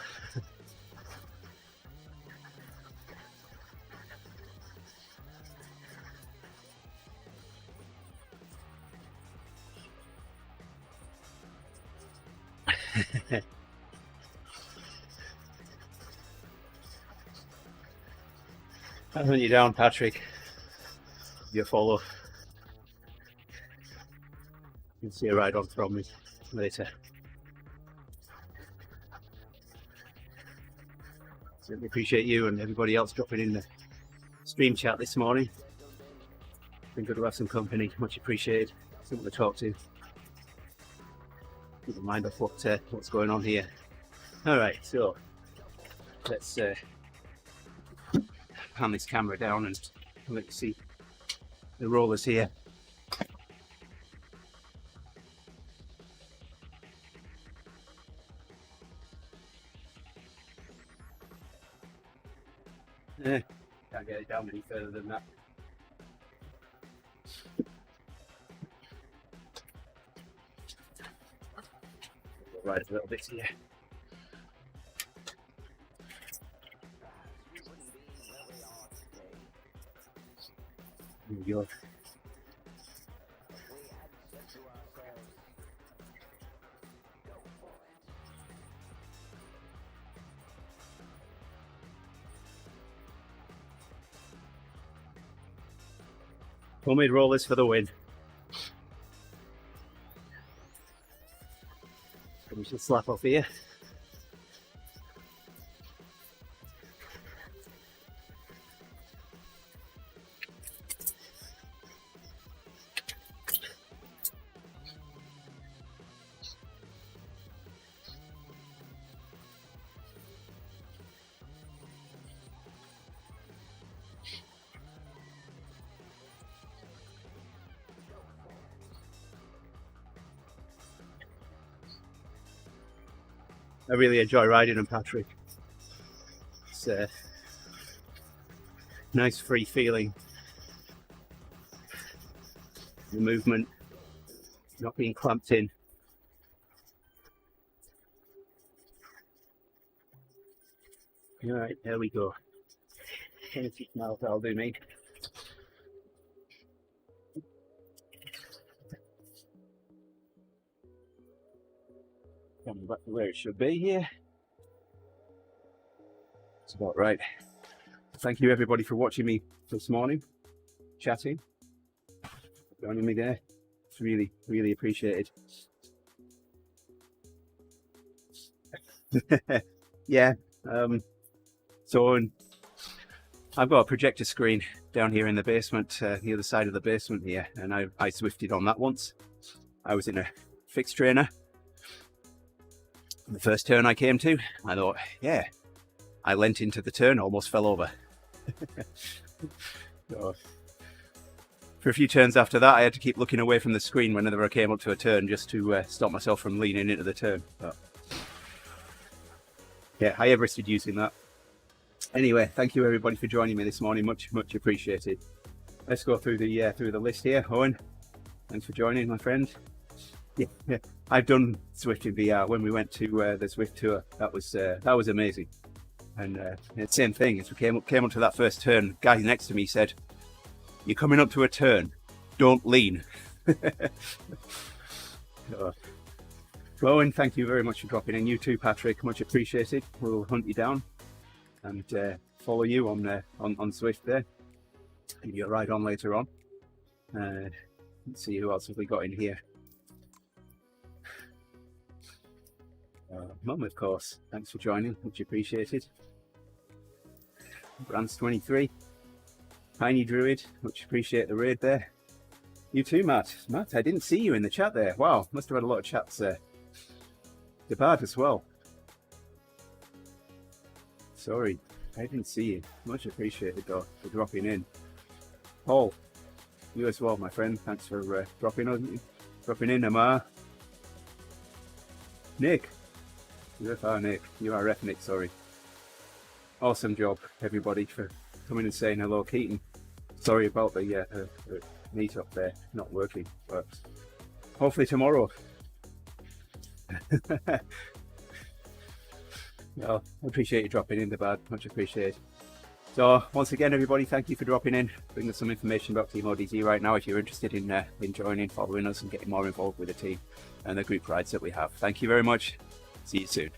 I'll hunt you down, Patrick. You follow. You'll see a ride on from me later. Certainly appreciate you and everybody else dropping in the stream chat this morning. Been good to have some company, much appreciated. Someone to talk to. Keep in mind of what's going on here. All right, so let's pan this camera down and let you see the rollers here. Can't get it down any further than that. We'll ride a little bit here. There we go. Homemade rollers for the win. We should slap off here. I really enjoy riding them, Patrick. It's a nice free feeling. The movement, not being clamped in. All right, there we go. 26 miles, that'll do me. Coming back to where it should be here. That's about right. Thank you everybody for watching me this morning, chatting, joining me there. It's really, really appreciated. Yeah. So I've got a projector screen down here in the basement, the other side of the basement here, and I Zwifted on that once. I was in a fixed trainer. The first turn I came to, I thought, yeah, I leant into the turn, almost fell over. So, for a few turns after that, I had to keep looking away from the screen whenever I came up to a turn, just to stop myself from leaning into the turn. But, yeah, I Everested using that. Anyway, thank you everybody for joining me this morning. Much appreciated. Let's go through the list here. Owen, thanks for joining, my friend. Yeah. I've done Zwift in VR when we went to the Zwift tour. That was amazing. And same thing as we came up to that first turn. Guy next to me said, "You're coming up to a turn. Don't lean." So, Owen, thank you very much for dropping in. You too, Patrick. Much appreciated. We'll hunt you down and follow you on Zwift there. Give you a ride on later on. Let's see who else have we got in here. Mum, of course. Thanks for joining. Much appreciated. Grants 23. Tiny Druid. Much appreciate the raid there. You too, Matt. Matt, I didn't see you in the chat there. Wow, must have had a lot of chats there. Debad as well. Sorry, I didn't see you. Much appreciated though for dropping in. Paul, you as well, my friend. Thanks for dropping in. Amar, Nick, UFR Nick, URF Nick. Sorry. Awesome job, everybody, for coming and saying hello. Keaton, sorry about the meetup there not working, but hopefully tomorrow. Well, I appreciate you dropping in, Debad. Much appreciated. So once again, everybody, thank you for dropping in, bringing us some information about TeamODZ right now. If you're interested in joining, following us and getting more involved with the team and the group rides that we have. Thank you very much. See you soon.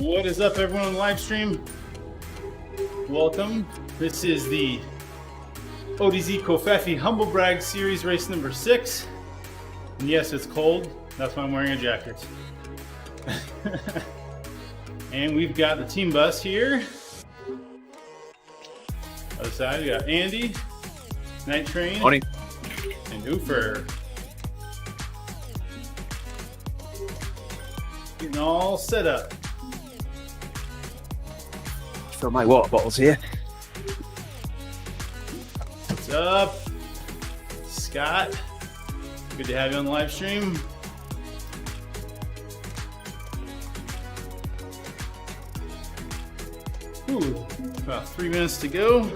What is up, everyone on the live stream? Welcome. This is the TeamODZ Kofefi Humble Brag Series race number 6. And yes, it's cold. That's why I'm wearing a jacket. And we've got the team bus here. Other side, we got Andy, Night Train, Morning. and Oofer. Getting all set up. Fill my water bottles here. What's up, Scott? Good to have you on the live stream. Ooh, about 3 minutes to go.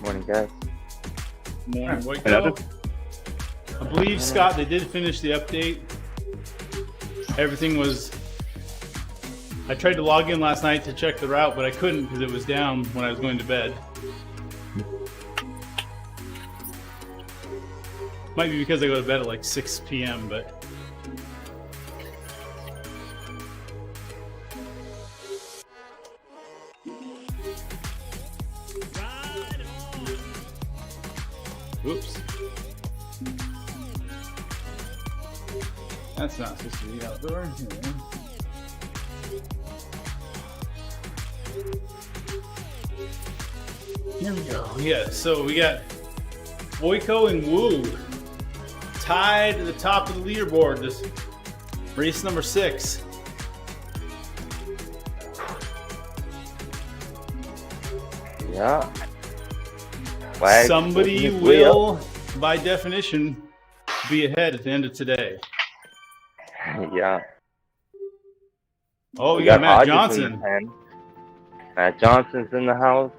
Morning, guys. Morning, Waco. I believe, Scott, they did finish the update. Everything was... I tried to log in last night to check the route, but I couldn't because it was down when I was going to bed. Might be because I go to bed at like 6 p.m., but... Oops. That's not supposed to be outdoor. Here we go. Yeah, so we got Boyko and Wu tied to the top of the leaderboard. This race number 6. Yeah. Somebody will, by definition, be ahead at the end of today. Yeah. Oh, we got Matt Hodges Johnson. in the pen. Matt Johnson's in the house.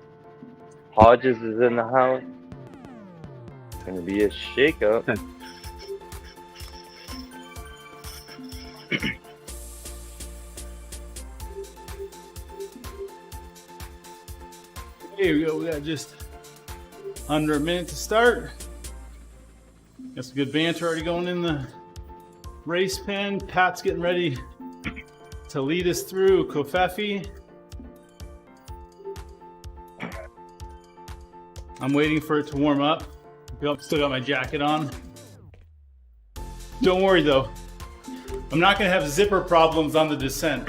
Hodges is in the house. It's gonna be a shakeup. Here we go. We got just under a minute to start. Got some good banter already going in the race pen. Pat's getting ready to lead us through Kofefi. I'm waiting for it to warm up. Still got my jacket on. Don't worry though. I'm not going to have zipper problems on the descent.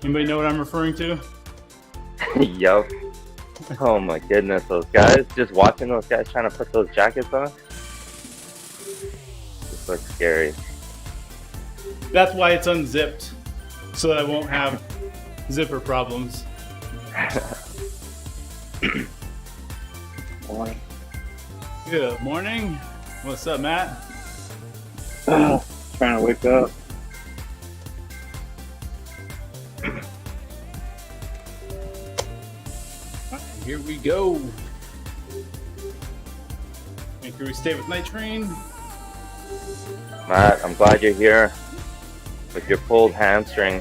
Anybody know what I'm referring to? Yup. Oh my goodness, those guys. Just watching those guys trying to put those jackets on. This looks scary. That's why it's unzipped. So that I won't have zipper problems. Morning. Good morning. What's up, Matt? Trying to wake up. Here we go. Make sure we stay with Night Train. Matt, I'm glad you're here. With your pulled hamstring,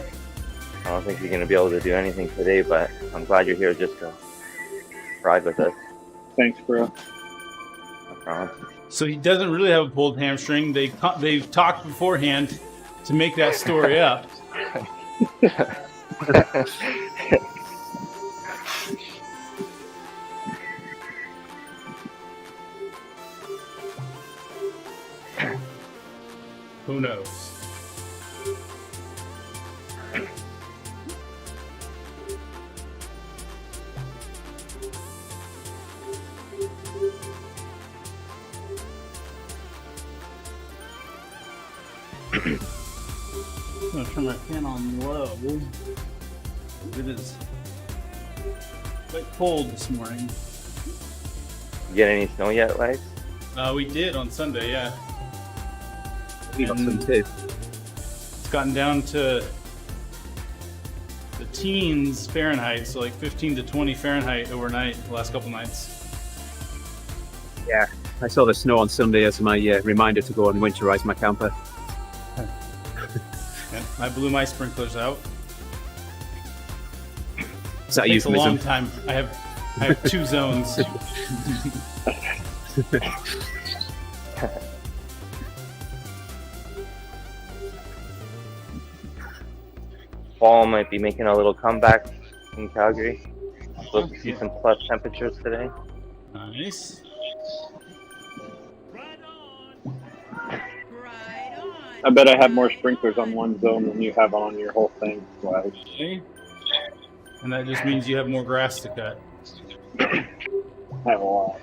I don't think you're going to be able to do anything today, but I'm glad you're here just to ride with us. Thanks, bro. No problem. So he doesn't really have a pulled hamstring. They've talked beforehand to make that story up. Who knows? I'm gonna turn my fan on low. It is quite cold this morning. You get any snow yet, Lex? We did on Sunday, yeah. We got some too. It's gotten down to the teens Fahrenheit, so like 15 to 20 Fahrenheit overnight the last couple nights. I saw the snow on Sunday as my reminder to go and winterize my camper. Yeah, I blew my sprinklers out. Is that It takes a long euphemism? time. I have 2 zones. Fall might be making a little comeback in Calgary. Supposed to see some plus temperatures today. Nice. I bet I have more sprinklers on one zone than you have on your whole thing. Wow. Okay. And that just means you have more grass to cut. I have a lot.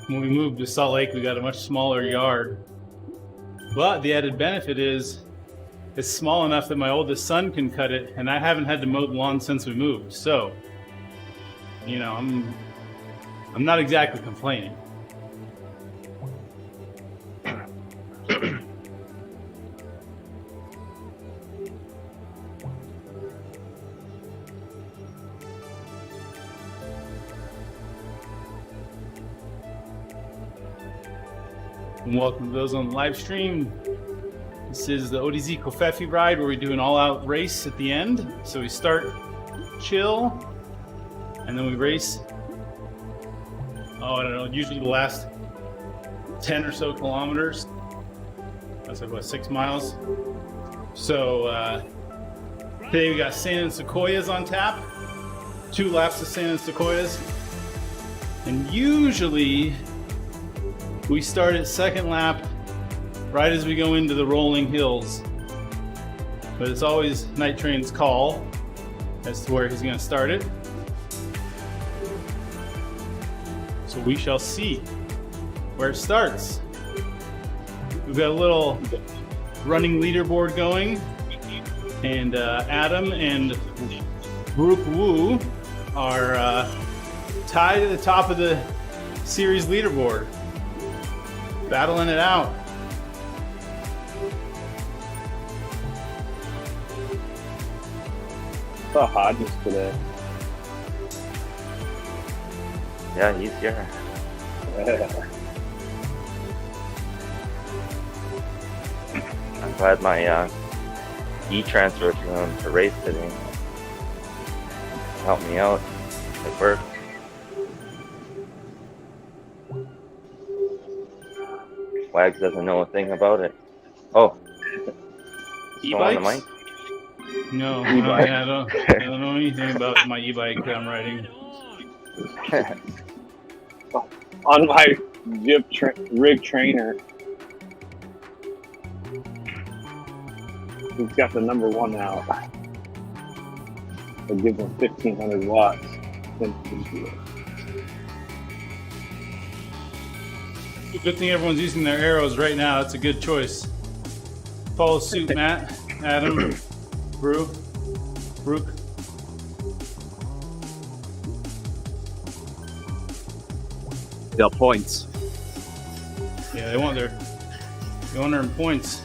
When we moved to Salt Lake, we got a much smaller yard. But the added benefit is it's small enough that my oldest son can cut it, and I haven't had to mow the lawn since we moved. So, you know, I'm not exactly complaining. And welcome to those on the live stream. This is the ODZ Kofefi ride where we do an all-out race at the end. So we start chill, and then we race. Oh, I don't know, usually the last 10 or so kilometers. That's like, what, 6 miles? So today we got sand and sequoias on tap. 2 laps of sand and sequoias. And usually we start at second lap right as we go into the rolling hills. But it's always Night Train's call as to where he's going to start it. So we shall see where it starts. We've got a little running leaderboard going, and Adam and Brooke Wu are tied at the top of the series leaderboard, battling it out. I saw Hodges today. Yeah, he's here. I'm glad my e-transfer to race today helped me out at work. Wags doesn't know a thing about it. Oh, still on the mic? No, E-bike. I don't know anything about my e-bike that I'm riding. On my rig trainer, he's got the #1 out. They give him 1,500 watts. Good thing everyone's using their arrows right now. That's a good choice. Follow suit, Matt, Adam, Brooke. They're points. Yeah, they want their points.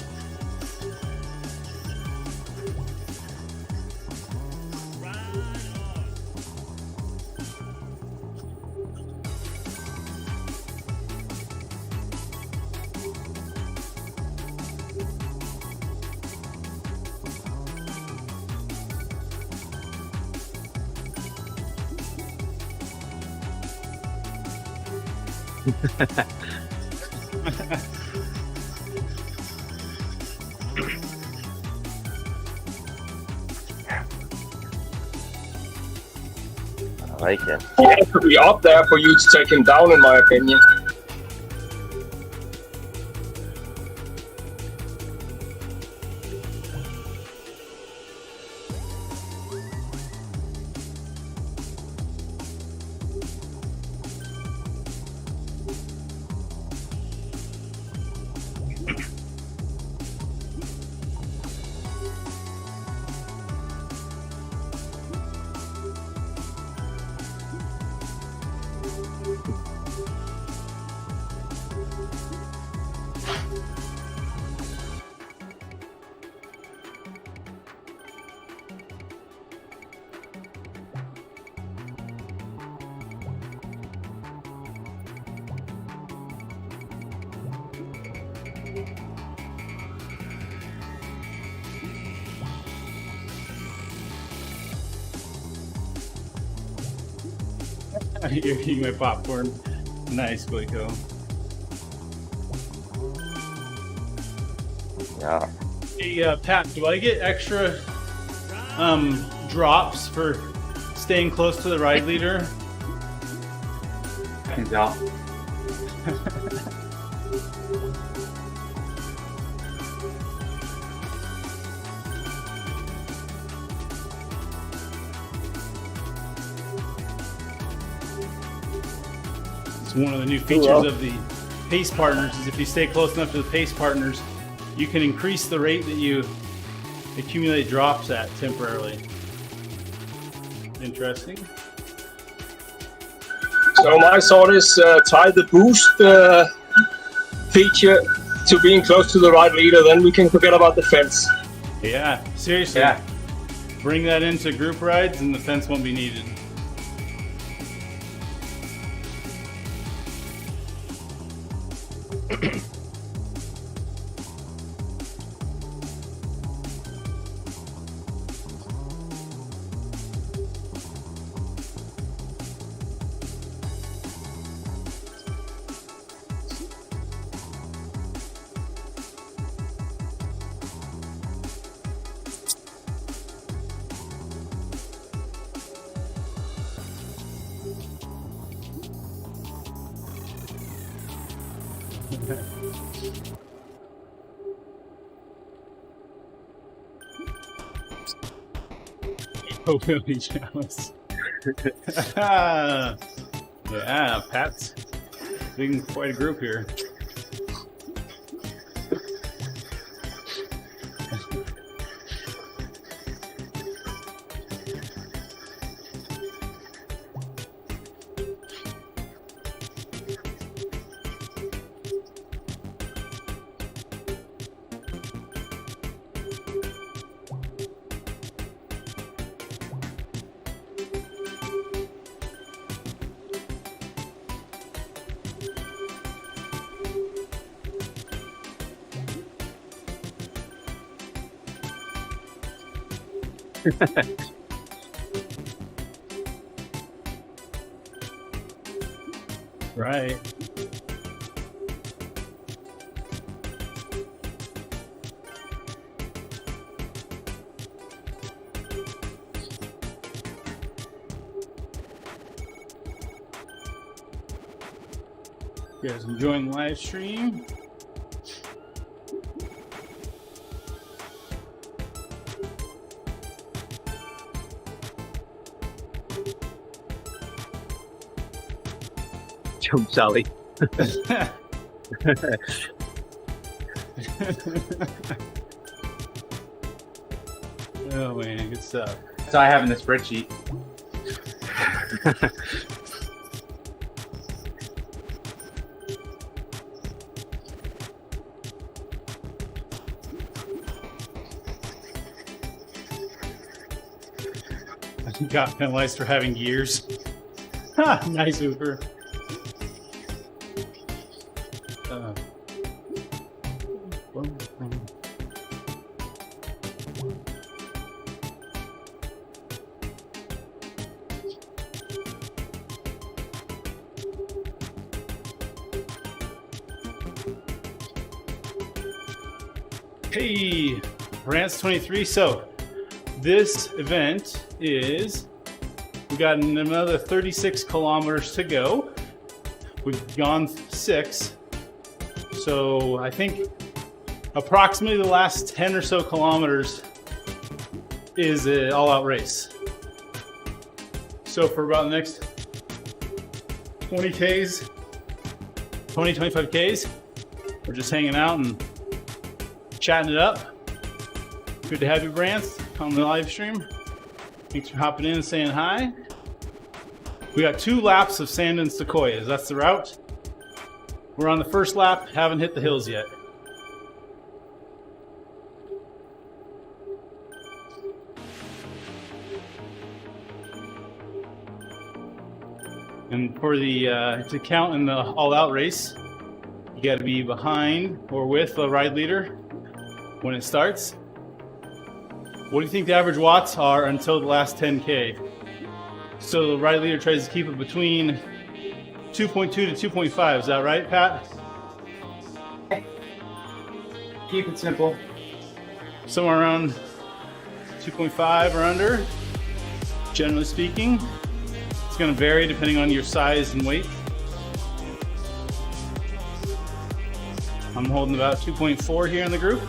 I like it. He has to be up there for you to take him down, in my opinion. You're eating my popcorn. Nice, Goiko. Yeah. Hey, Pat, do I get extra drops for staying close to the ride leader? Ja. It's one of the new features of the pace partners is if you stay close enough to the pace partners, you can increase the rate that you accumulate drops at temporarily. Interesting. So my thought is tie the boost feature to being close to the ride leader, then we can forget about the fence. Yeah, seriously. Yeah. Bring that into group rides and the fence won't be needed. Oh, really jealous. Yeah, Pat's leading quite a group here. Right. You guys enjoying the live stream? Jump Sally. Oh man, good stuff. That's all I have in the spreadsheet. Got penalized for having gears. Ha! Nice Uber. Hey, Rants 23. So this event is, we got another 36 kilometers to go. We've gone 6. So I think approximately the last 10 or so kilometers is an all-out race. So for about the next 20 Ks, 25 Ks, we're just hanging out and chatting it up. Good to have you, Brance, on the live stream. Thanks for hopping in and saying hi. We got 2 laps of sand and sequoias. That's the route. We're on the first lap, haven't hit the hills yet. And for the to count in the all-out race, you got to be behind or with a ride leader when it starts. What do you think the average watts are until the last 10K? So the right leader tries to keep it between 2.2 to 2.5. Is that right, Pat? Keep it simple. Somewhere around 2.5 or under, generally speaking. It's going to vary depending on your size and weight. I'm holding about 2.4 here in the group.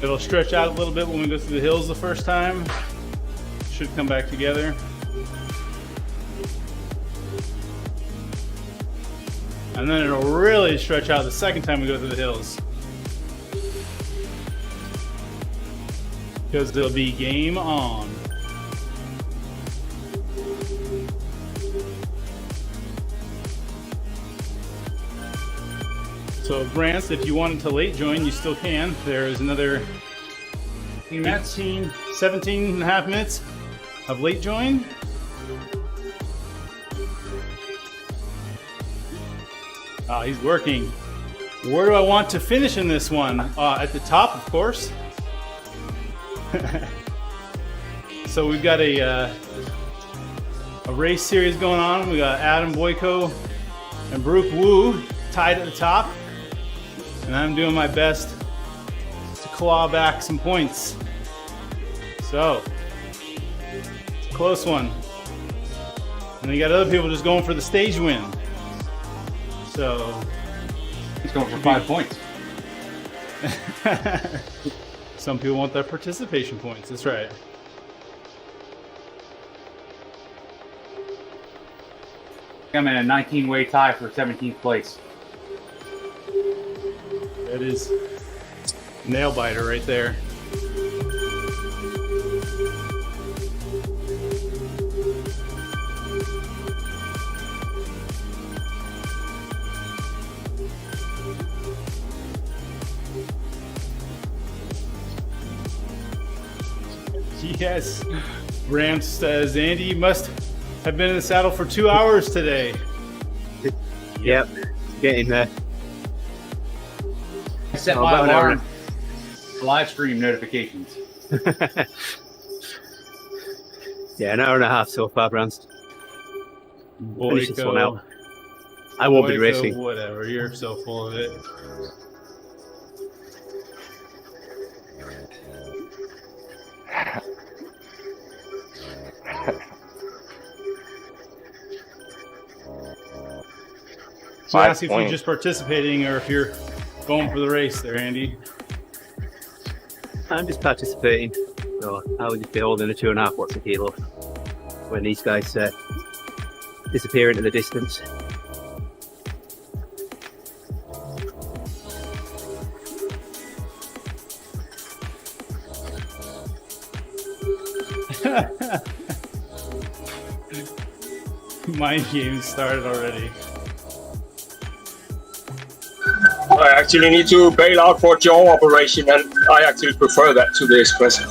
It'll stretch out a little bit when we go through the hills the first time. Should come back together. And then it'll really stretch out the second time we go through the hills. Because it'll be game on. So Brant, if you wanted to late join, you still can. There is another 17 and a half minutes of late join. Oh, he's working. Where do I want to finish in this one? At the top, of course. So we've got a race series going on. We got Adam Boyko and Brooke Wu tied at the top. And I'm doing my best to claw back some points. So, it's a close one. And then you got other people just going for the stage win. So, He's going for 5 points. some people want their participation points. That's right. I'm in a 19-way tie for 17th place. That is nail biter right there. Yes. Brant says, Andy, you must have been in the saddle for 2 hours today. Yep, getting there. I set Oh, my about an alarm for live stream notifications. Yeah, an hour and a half so far, Brant. Finish this one out. Boyko, I won't be racing. whatever. You're so full of it. So Five ask if you're points. just participating or if you're going for the race there, Andy. I'm just participating. So I would just be holding a 2.5 watts a kilo when these guys disappear into the distance. Mind games started already. I actually need to bail out for jaw operation, and I actually prefer that to the espresso.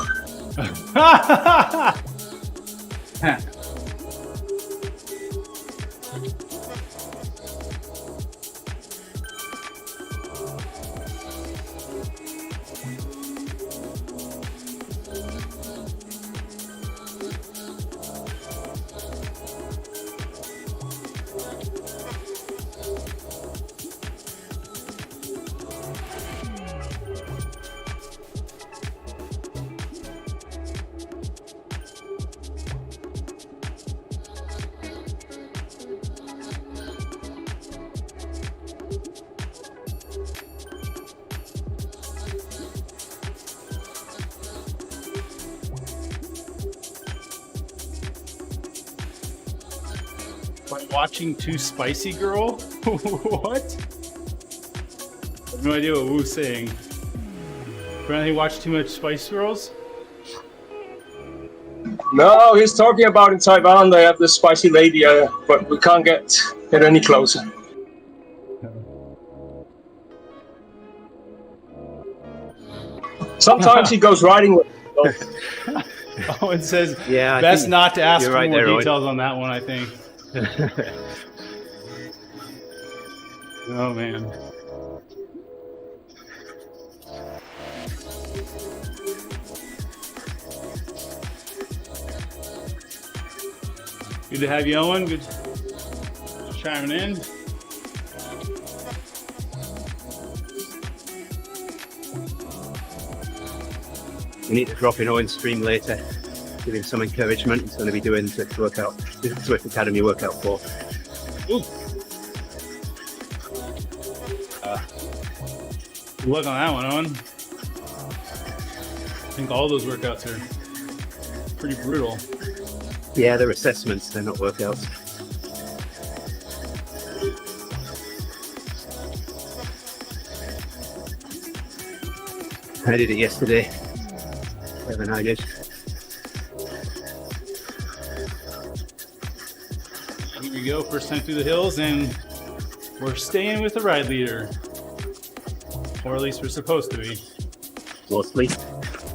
By watching Too Spicy Girl? What? I have no idea what Wu's saying. Apparently watch too much Spice Girls? No, he's talking about in Taiwan they have the spicy lady, but we can't get any closer. Sometimes he goes riding with. Owen says, Yeah, I best think not to ask you're for right more there, Owen. details on that one, I think. Oh, man. Good to have you, Owen. Good chiming in. We need to drop in Owen's stream later, give him some encouragement. He's going to be doing Swift workout, Swift Academy workout 4. Ooh. Good luck on that one, Owen. I think all those workouts are pretty brutal. Yeah, they're assessments, they're not workouts. I did it yesterday. Better than I did. Here we go, first time through the hills, and we're staying with the ride leader. Or at least we're supposed to be. Mostly.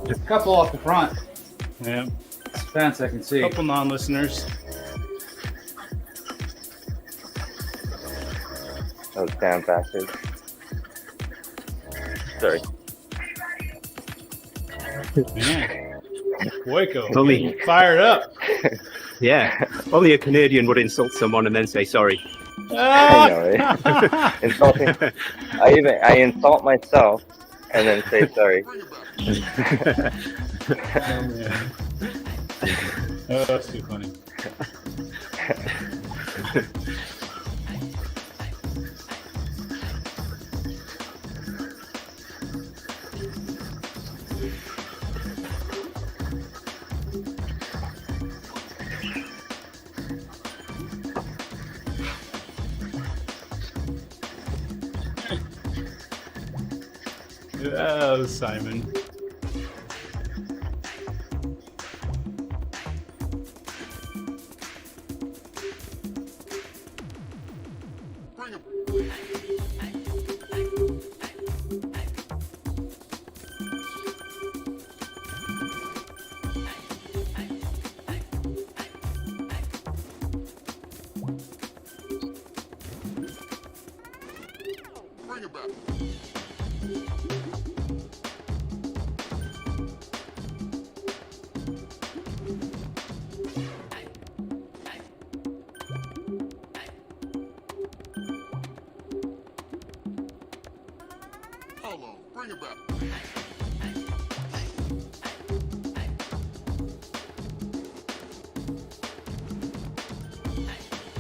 A couple off the front. Yeah. Fence I can see. Couple non-listeners. Those damn bastards. Sorry. Man. Boyko, Only- getting fired up. Yeah, only a Canadian would insult someone and then say sorry. I know, eh? Insulting. I insult myself and then say sorry. Oh, that's too funny. Oh, Simon.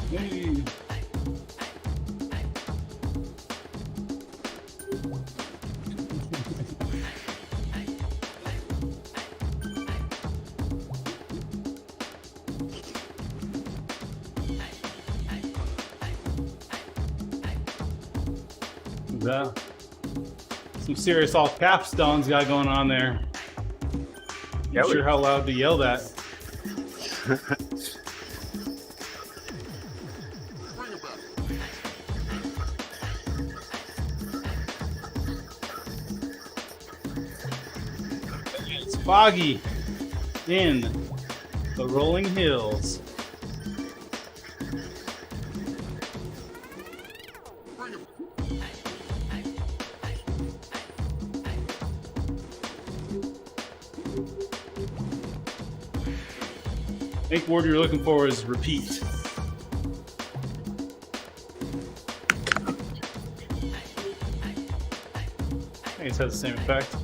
Hey. Some serious all caps Don's got going on there. Yeah, Not sure how loud to yell that. It's foggy in the rolling hills. I think the word you're looking for is repeat. I think it has the same effect.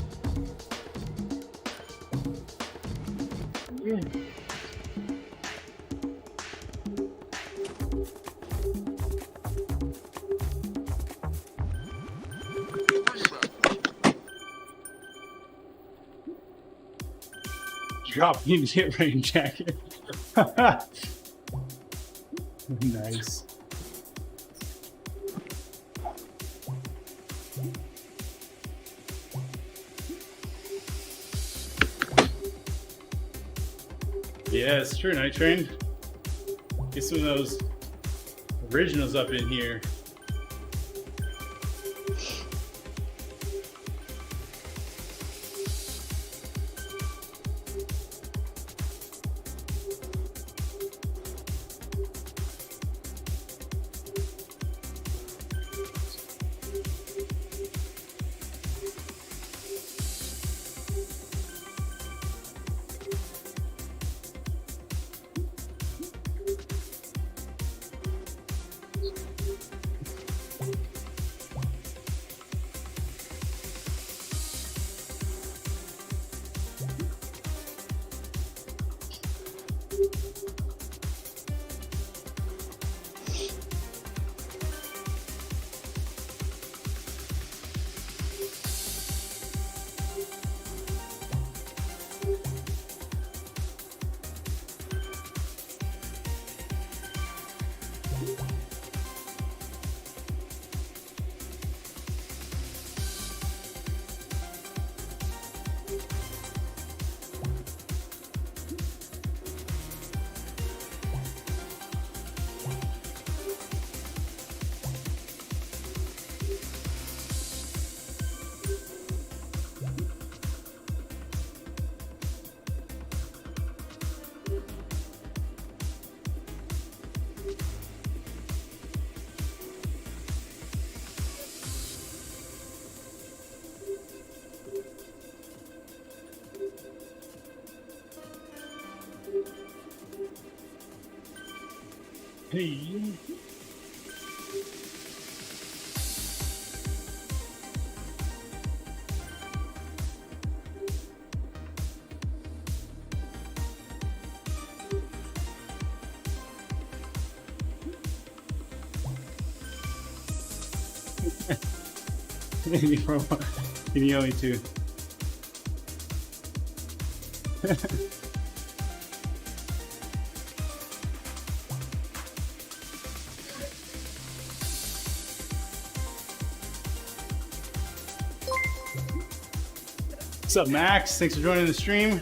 Drop the jet rain jacket. Nice. Yeah, it's true, Night Train. Get some of those originals up in here. Hey. Give me only two. What's up, Max? Thanks for joining the stream.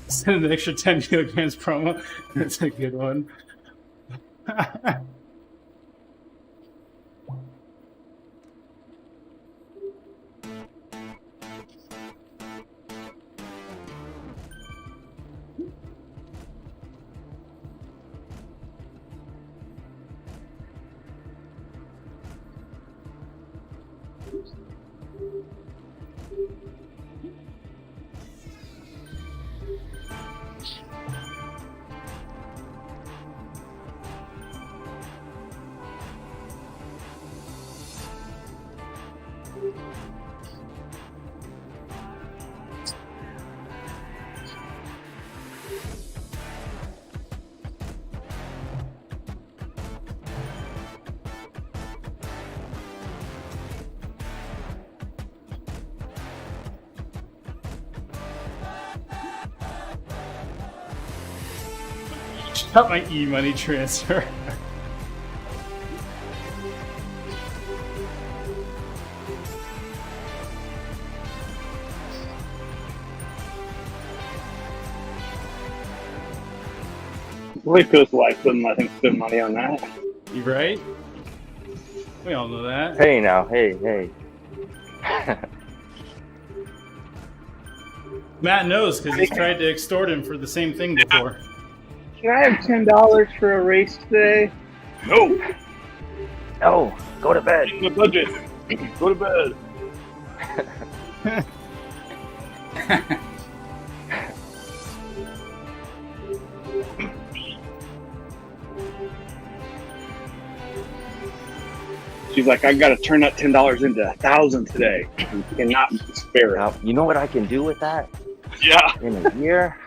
Send an extra 10 kilograms promo. That's a good one. Got my e-money transfer. Really feels like them. I think spend money on that. You right? We all know that. Hey now, hey. Matt knows because he's tried to extort him for the same thing before. Can I have $10 for a race today? No. No, go to bed. In the budget. Go to bed. She's like, I got to turn that $10 into $1,000 today. You cannot spare it. Now, you know what I can do with that? Yeah. In a year?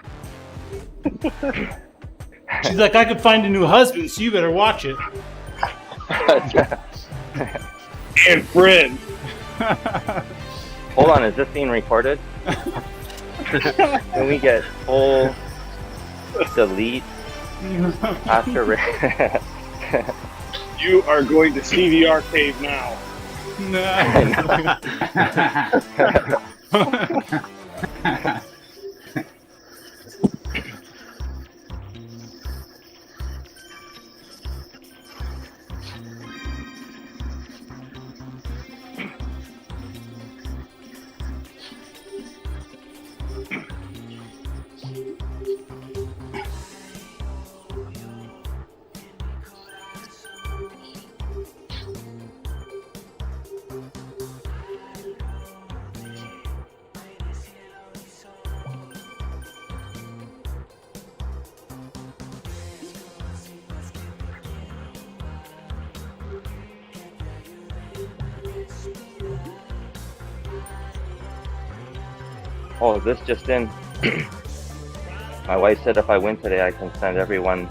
She's like, I could find a new husband, so you better watch it. And friend. Hold on, is this being recorded? Can we get full delete after? You are going to see the arcade now. Oh, this just in. My wife said if I win today, I can send everyone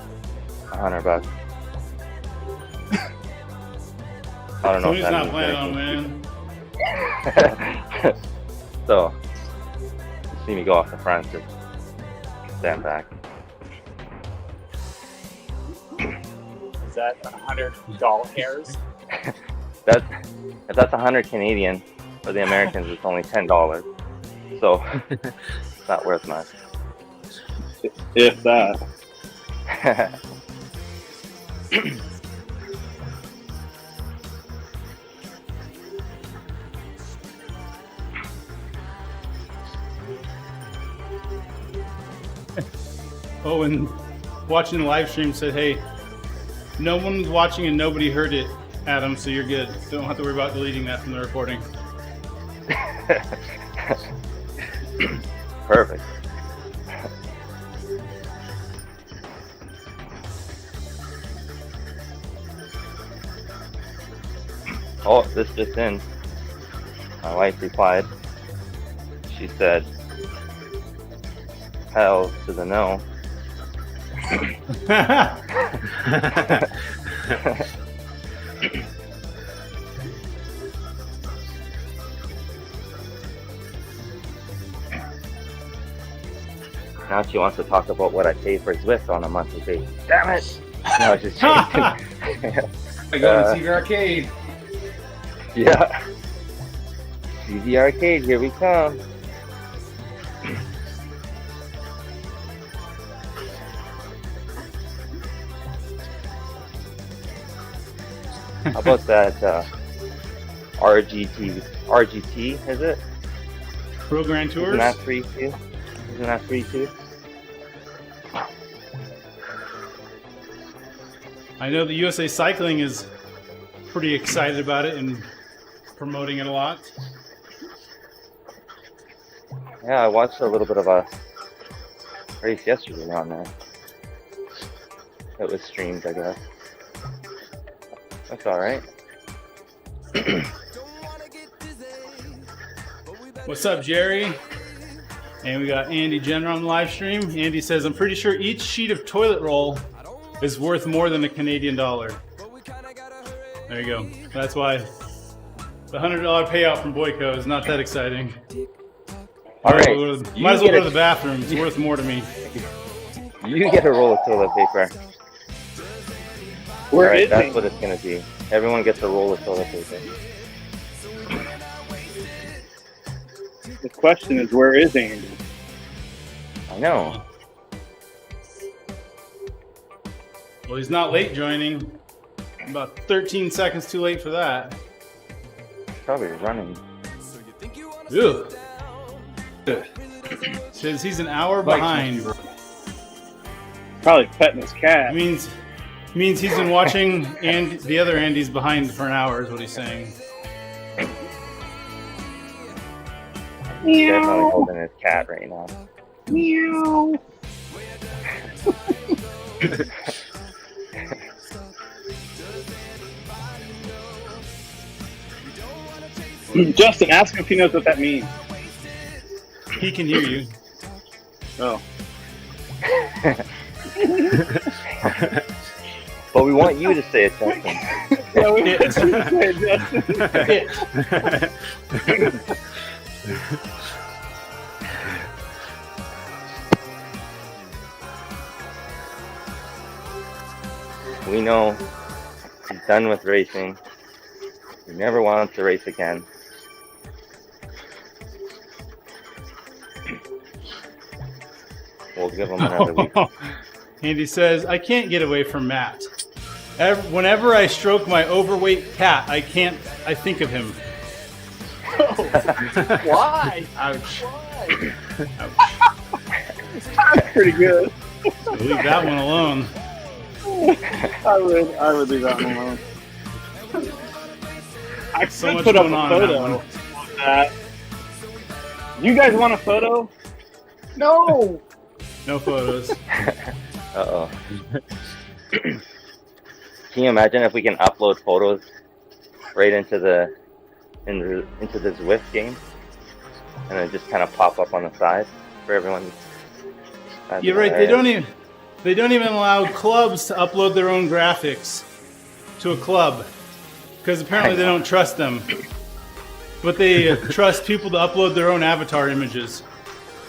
$100. I don't know. Tony's if that not means planning on anything. winning. So, you see me go off the front, just stand back. Is that $100 hairs? If that's 100 Canadian, for the Americans, it's only $10. So, it's not worth much. If that. Oh, and watching the live stream said, hey, no one's watching and nobody heard it, Adam, so you're good. Don't have to worry about deleting that from the recording. Perfect. Oh, this just in. My wife replied. She said, hell to the no. Now she wants to talk about what I pay for Zwift on a monthly basis. Damn it! No, it's just joking. I go to TV Arcade. Yeah. TV Arcade, here we come. How about that RGT, is it? Pro Grand Tours? Isn't that free too? Isn't that free too? I know the USA Cycling is pretty excited about it and promoting it a lot. Yeah, I watched a little bit of a race yesterday on there. It was streamed, I guess. That's alright. What's up, Jerry? And we got Andy Jenner on the live stream. Andy says, I'm pretty sure each sheet of toilet roll is worth more than a Canadian dollar. There you go. That's why the $100 payout from Boyko is not that exciting. Alright. Might as well go to the bathroom. It's worth more to me. You get a roll of toilet paper. Alright, that's what it's gonna be. Everyone gets a roll of toilet paper. The question is, where is Andy? I know. Well, he's not late joining. About 13 seconds too late for that. Probably running. Ew. Says he's an hour behind. Probably petting his cat. Means he's been watching and the other Andy's behind for an hour is what he's saying. Definitely holding his cat right now. Meow. Justin, ask him if he knows what that means. He can hear you. Oh. But we want you to say it, Justin. Yeah, we did say it, Justin. We know he's done with racing. He never wants to race again. We'll give him another week. Andy says, I can't get away from Matt. Whenever I stroke my overweight cat, I think of him. Why? Ouch. Why? That's pretty good. Leave that one alone. I would leave that one alone. I So could much put up going a on in that photo one. of that. You guys want a photo? No. No photos. Uh-oh. Can you imagine if we can upload photos right into the Zwift game, and then just kind of pop up on the side for everyone? You're right. They don't even allow clubs to upload their own graphics to a club because apparently they don't trust them. But they trust people to upload their own avatar images.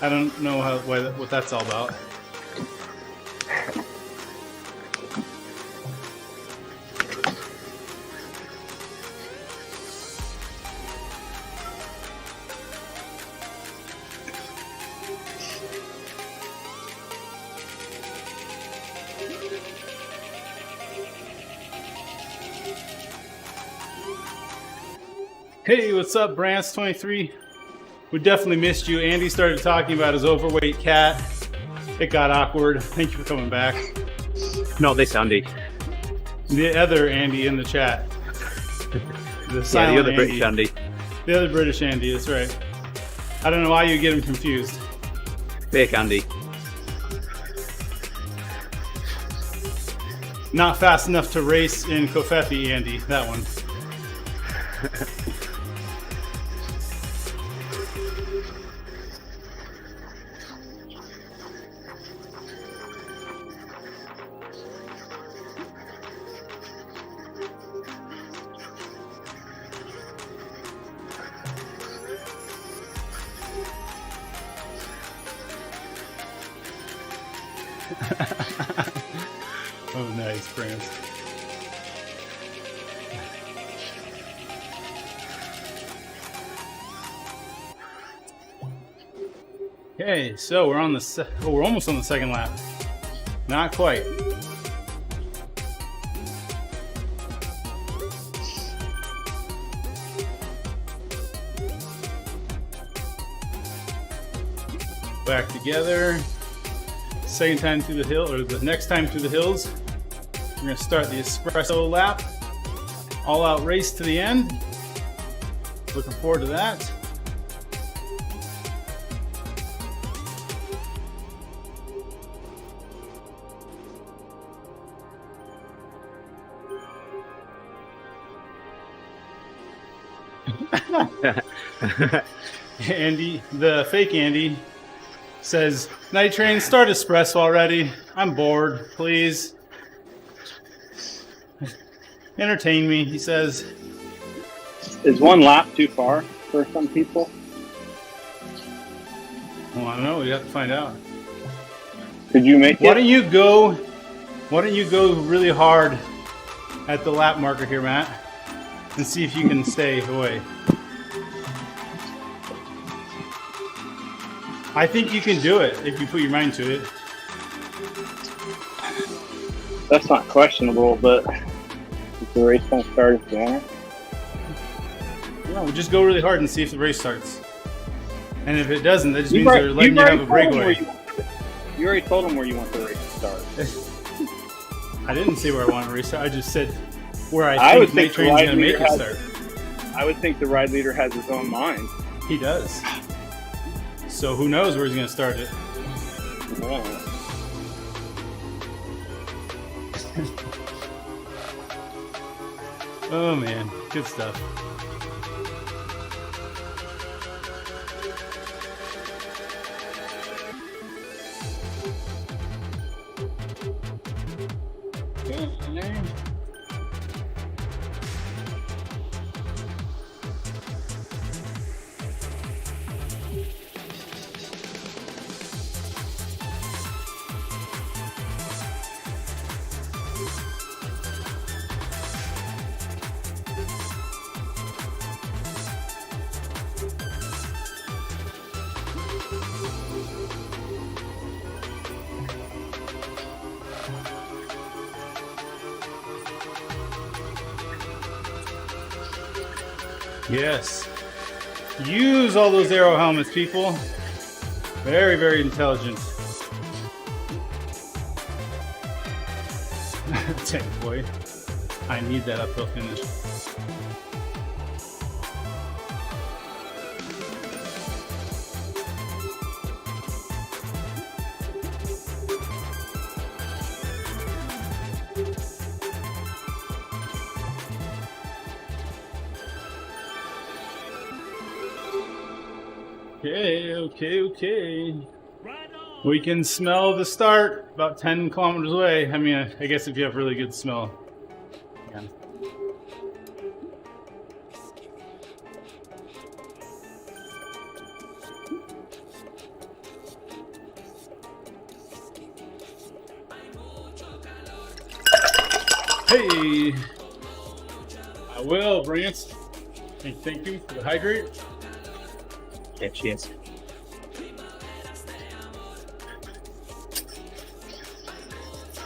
I don't know what that's all about. Hey, what's up, Brance23? We definitely missed you. Andy started talking about his overweight cat. It got awkward. Thank you for coming back. Not this Andy. The other Andy in the chat. The Yeah, silent the other British Andy. The other British Andy, that's right. I don't know why you get him confused. Fake Andy. Not fast enough to race in Kofefi, Andy, that one. Oh, nice, France. Okay, so we're on the we're almost on the second lap. Not quite. Back together. Second time through the hill, or the next time through the hills. We're gonna start the espresso lap. All out race to the end. Looking forward to that. Andy, the fake Andy, says, "Night train, start espresso already. I'm bored, please. Entertain me," he says. Is one lap too far for some people? Well, I don't know. We have to find out. Could you make Why it? don't you go really hard at the lap marker here, Matt, and see if you can stay away. I think you can do it if you put your mind to it. That's not questionable, but is the race going to start at the end? No, just go really hard and see if the race starts. And if it doesn't, that just means they're letting you have a breakaway. You already told them where you want the race to start. I didn't say where I want to restart. I just said where I think Night Train's going to make it start. I would think the ride leader has his own mind. He does. So who knows where he's going to start it? Yeah. Oh man, good stuff. Yes. Use all those arrow helmets, people. Very, very intelligent. Tank boy. I need that uphill finish. Okay. We can smell the start about 10 kilometers away. I mean, I guess if you have really good smell. Yeah. Hey! I will, Brant. Thank you for the hydrate. Yeah, cheers.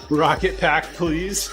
Rocket pack, please.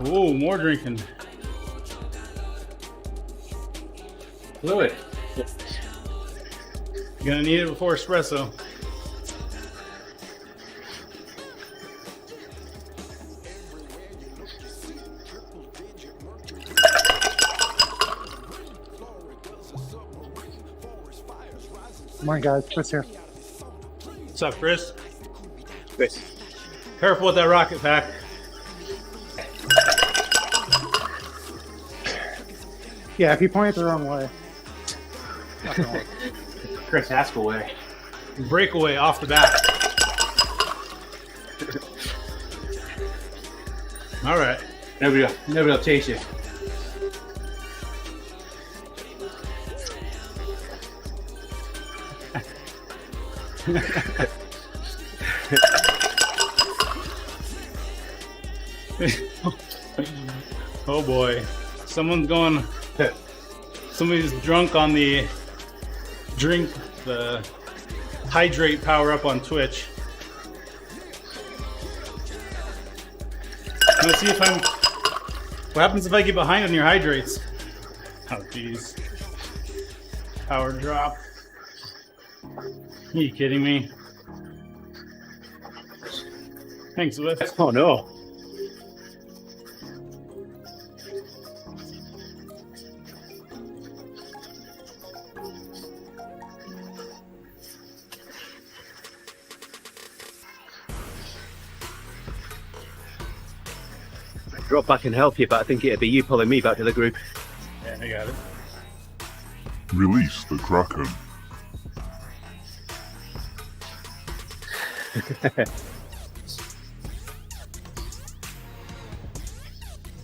Oh, more drinking. Fluid. You're gonna need it before espresso. Morning, guys. Chris here. What's up, Chris? Chris. Careful with that rocket pack. Yeah, if you point it the wrong way. Chris, ask away. Breakaway off the bat. All right. Nobody will chase you. Oh boy. Somebody's drunk on the hydrate power up on Twitch. Let's see what happens if I get behind on your hydrates? Oh jeez. Power drop. Are you kidding me? Thanks, Swift. Oh no. Drop back and help you, but I think it'd be you pulling me back to the group. Yeah, I got it. Release the Kraken.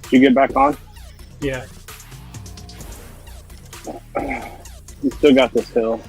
You get back on? Yeah. You still got this hill.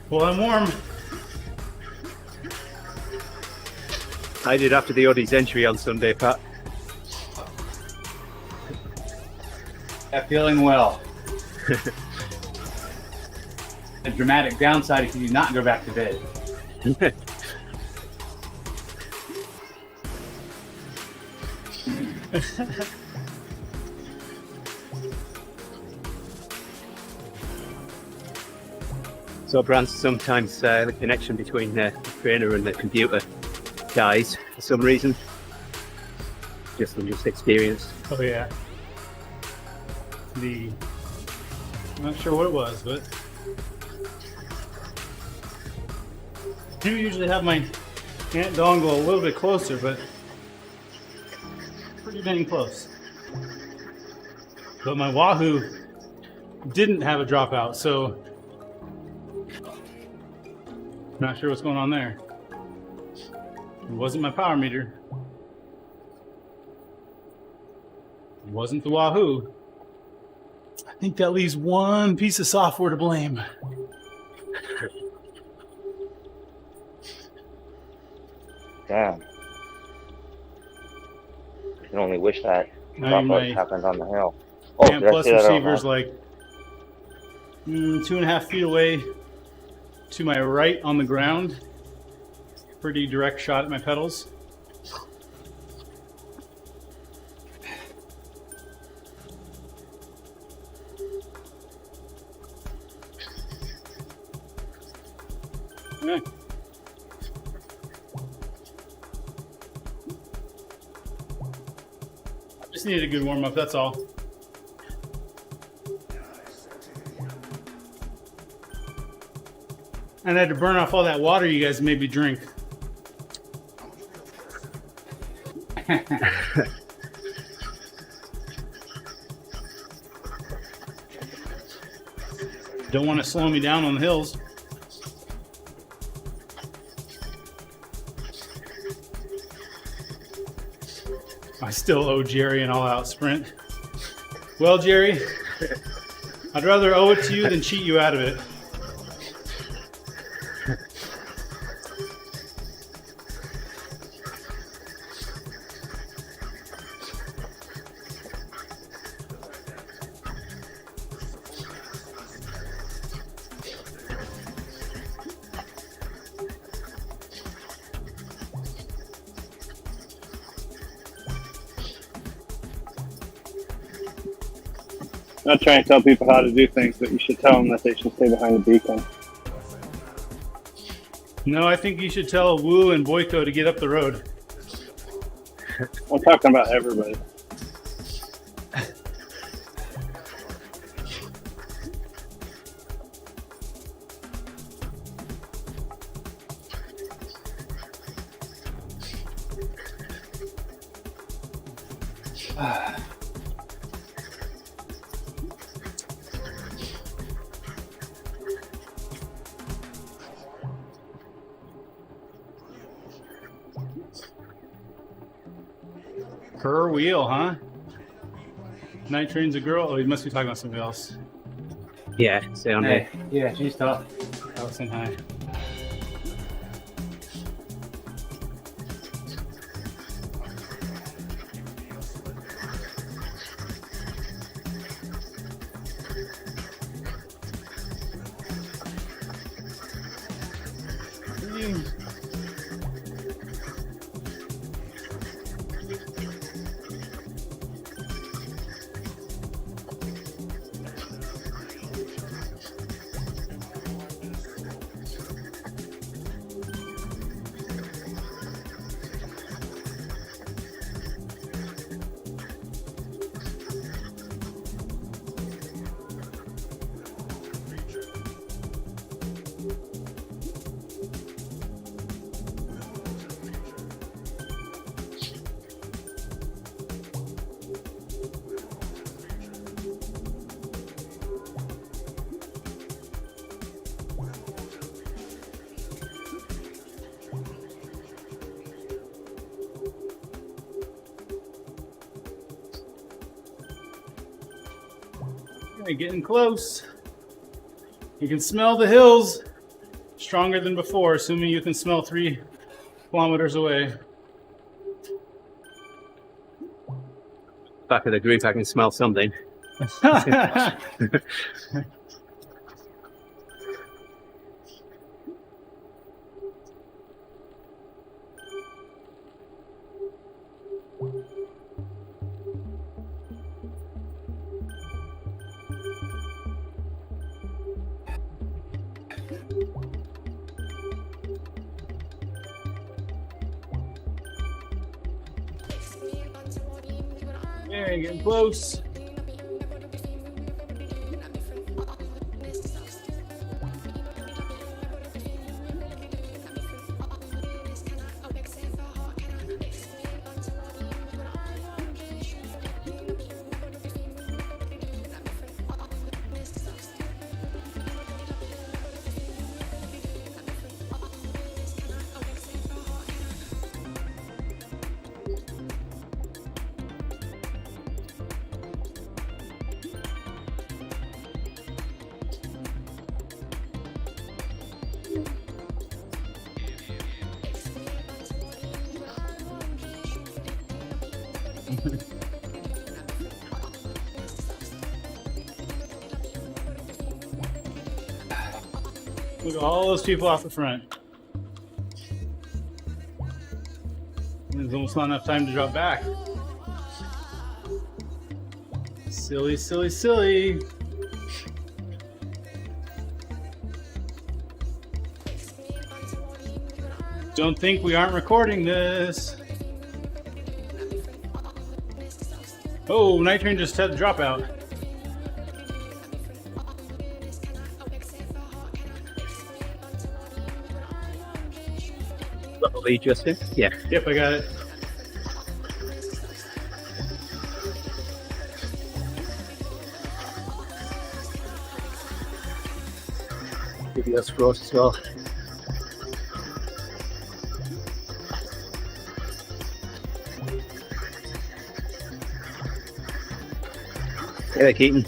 Well, I'm warm. I did after the Oddies entry on Sunday, Pat. I'm feeling well. A dramatic downside if you do not go back to bed. So, Brant, sometimes the connection between the trainer and the computer dies for some reason. Just from just experience. Oh yeah. I'm not sure what it was, but I do usually have my ant dongle a little bit closer, but pretty dang close. But my Wahoo didn't have a dropout, so not sure what's going on there. It wasn't my power meter. It wasn't the Wahoo. I think that leaves one piece of software to blame. Damn. I can only wish that I mean, dropout my happened on the hill. Oh, Camp did I Plus say that out receiver's loud? like 2.5 feet away to my right on the ground. Pretty direct shot at my pedals. Yeah. Just needed a good warm up, that's all. And I had to burn off all that water you guys made me drink. Don't want to slow me down on the hills. I still owe Jerry an all-out sprint. Well, Jerry, I'd rather owe it to you than cheat you out of it. Not trying to tell people how to do things, but you should tell them that they should stay behind the beacon. No, I think you should tell Wu and Boyko to get up the road. I'm talking about everybody. Per wheel, huh? Night Train's a girl? Oh, he must be talking about somebody else. Yeah, stay on Hey, here. yeah, she's tough. Allison, hi. Okay, getting close. You can smell the hills stronger than before, assuming you can smell 3 kilometers away. Back of the group, I can smell something. Okay, getting close. Look at all those people off the front. There's almost not enough time to drop back. Silly, silly, silly. Don't think we aren't recording this. Oh, Night Train just had the dropout. Got the lead, Justin? Yeah. Yep, I got it. Give you a scroll as well. Yeah, Keaton.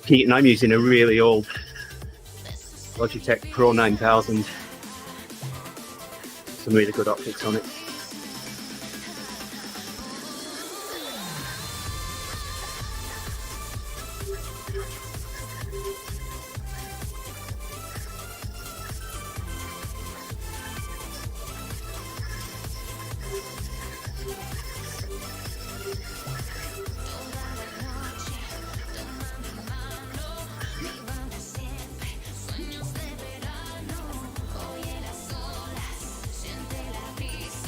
Keaton, I'm using a really old Logitech Pro 9000. Some really good optics on it.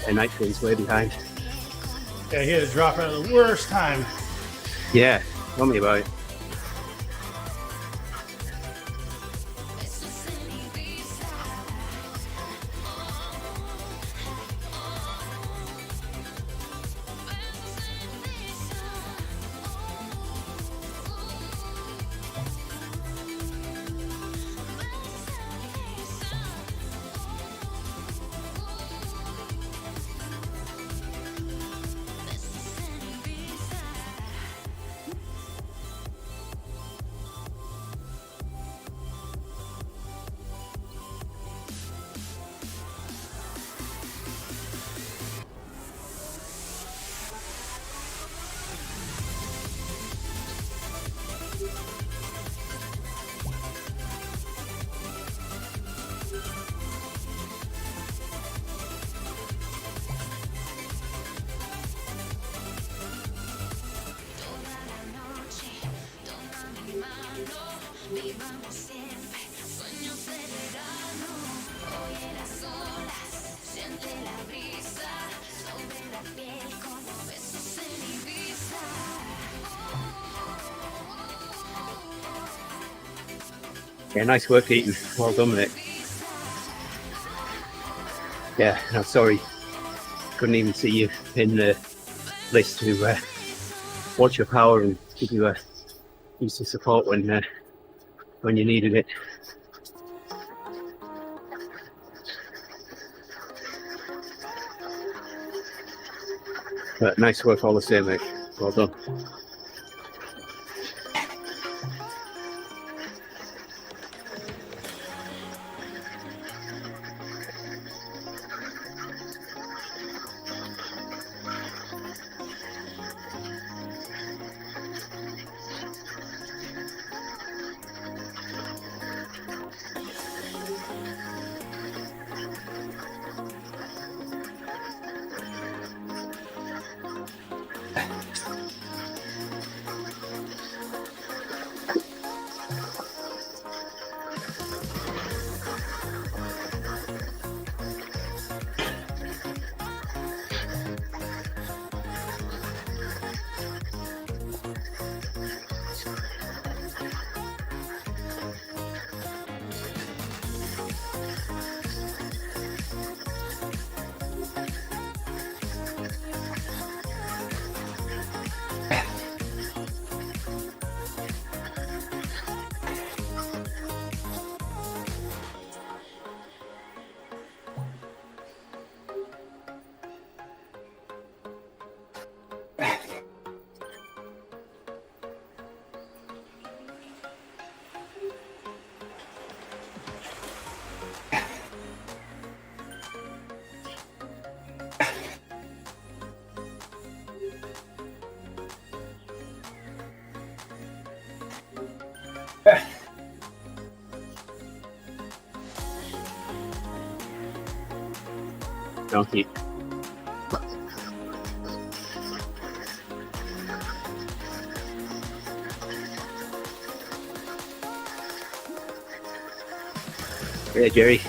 And Night Train's way behind. Yeah, he had to drop out at the worst time. Yeah, tell me about it. Yeah, nice work, Eaton. Well done, mate. Yeah, I'm sorry. Couldn't even see you in the list to watch your power and give you a piece of support when you needed it. But nice work all the same, mate. Well done. Donkey. Yeah, Jerry.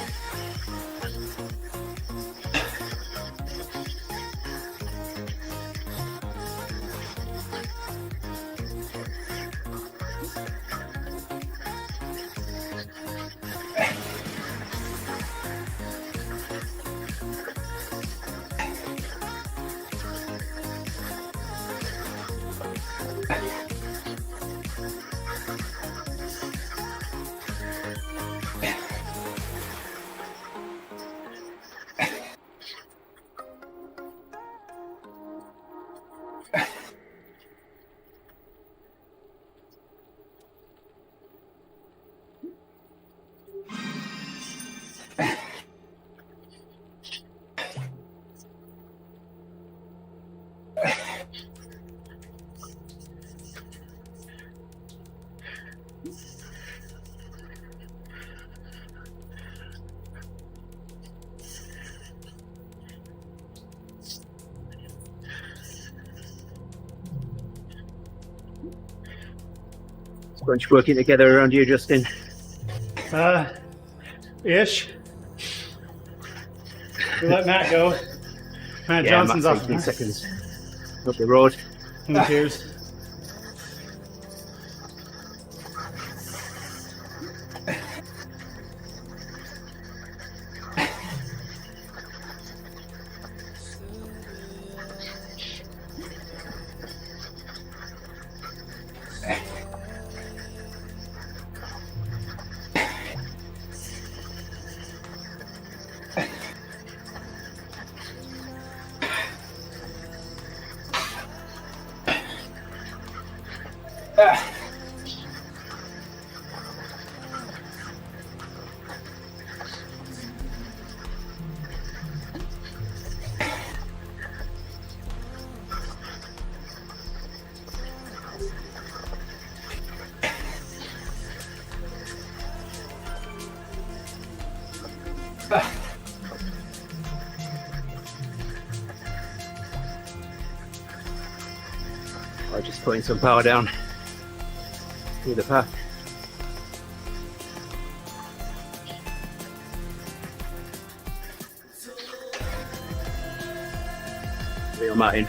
Bunch working together around you, Justin. Ish. We let Matt go. Matt Johnson's Matt's off. 18 seconds up the road. Who cares? I'm just putting some power down through the path. Real Martin.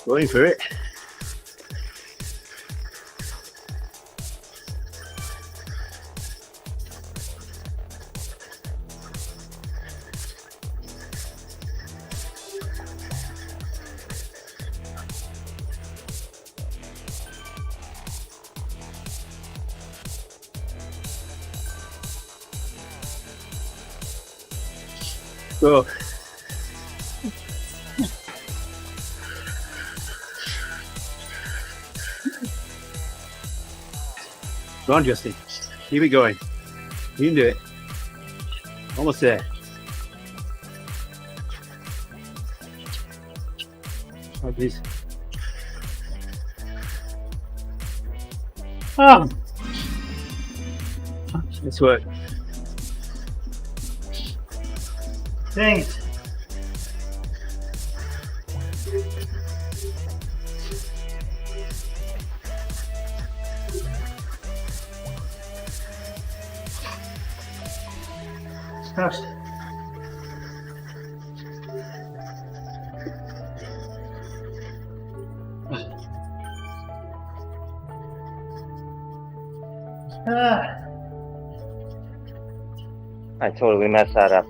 Going for it. Go. Go on, Justin. Keep it going. You can do it. Almost there. Oh, please. Oh. Nice work. Thanks. Gosh. I totally messed that up.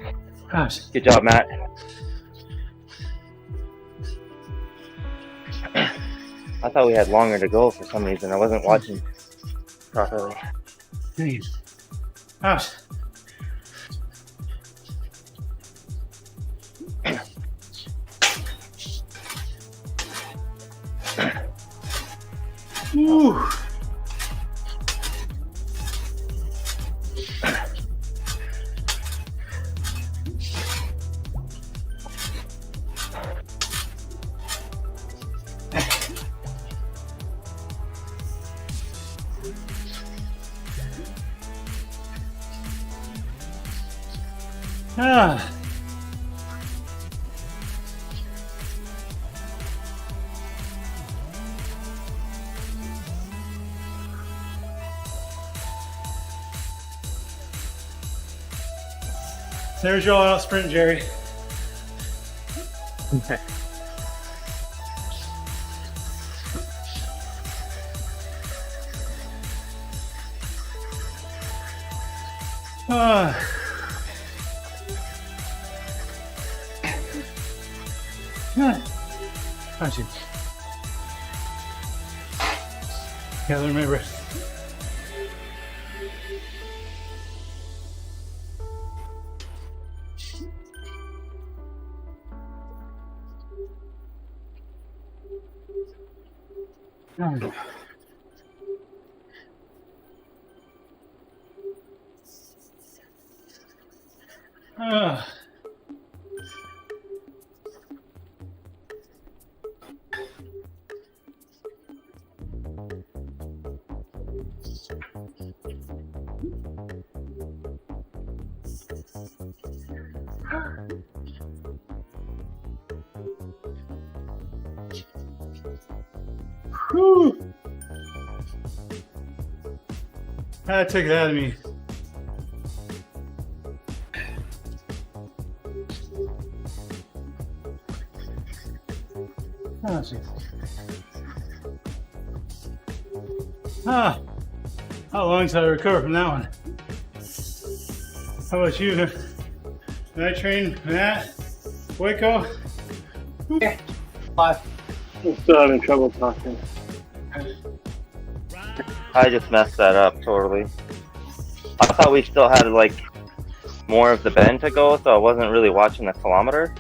Gosh. Good job, Matt. I thought we had longer to go for some reason. I wasn't watching properly. Jeez. Gosh. Whew. Ah. There's your out sprint, Jerry. Punch it. Gotta remember. Whew. That took it out of me. Oh, geez. How long till I recover from that one? How about you? Did I train Matt? Waco? I'm still having trouble talking. I just messed that up totally. I thought we still had like more of the bend to go, so I wasn't really watching the kilometer.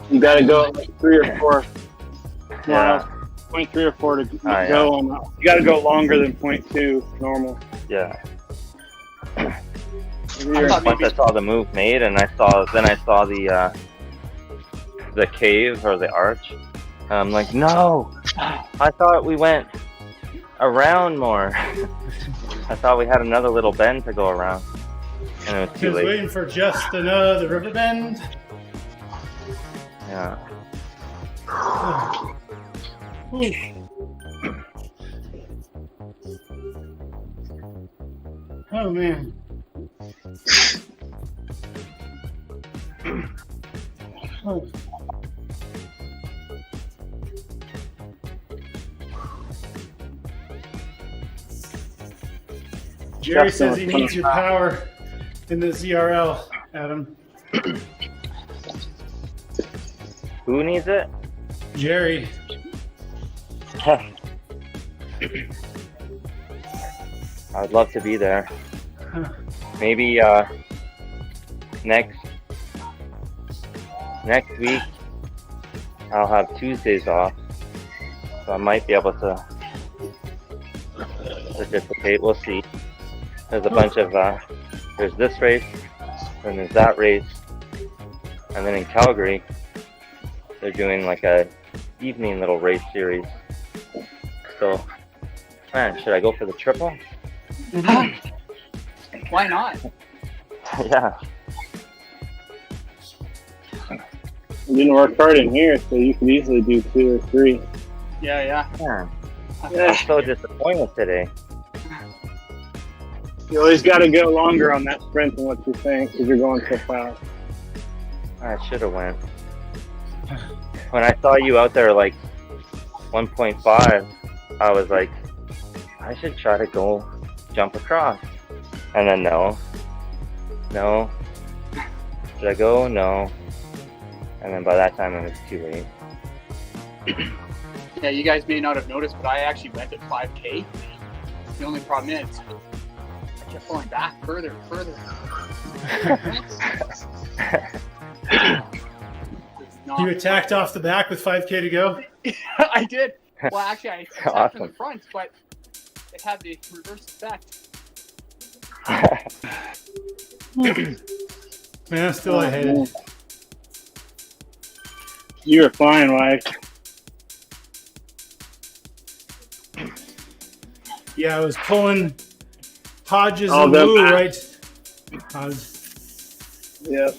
You gotta go like 3 or 4 Yeah. miles, 0.3 or 4 to go yeah. on that. You gotta go longer than 0.2 normal. Yeah. You're- Once I saw the move made, and then I saw the cave or the arch. I'm like, no, I thought we went around more. I thought we had another little bend to go around, and it was I too was late. waiting for just another river bend. Yeah. Ooh. Oh man. Oh. Jerry says he needs your power in the ZRL, Adam. Who needs it? Jerry. I'd love to be there. Maybe next week I'll have Tuesdays off, so I might be able to participate. We'll see. There's a bunch of there's this race, and there's that race, and then in Calgary they're doing like a evening little race series. So, man, should I go for the triple? Why not? Yeah. You didn't work hard in here, so you could easily do 2 or 3. Yeah. Man, I'm so disappointed today. You always got to go longer on that sprint than what you're saying because you're going so fast. I should have went. When I saw you out there like 1.5, I was like, I should try to go jump across. And then no. Should I go? No. And then by that time it was too late. Yeah, you guys may not have noticed, but I actually went at 5K. The only problem is, I kept going back further and further. You attacked off the back with 5K to go? I did. Well, actually, I attacked from the front, but it had the reverse effect. Man, I'm still ahead. You were flying, Mike. Yeah, I was pulling Hodges Oh, and the Lou, back. right? Yep.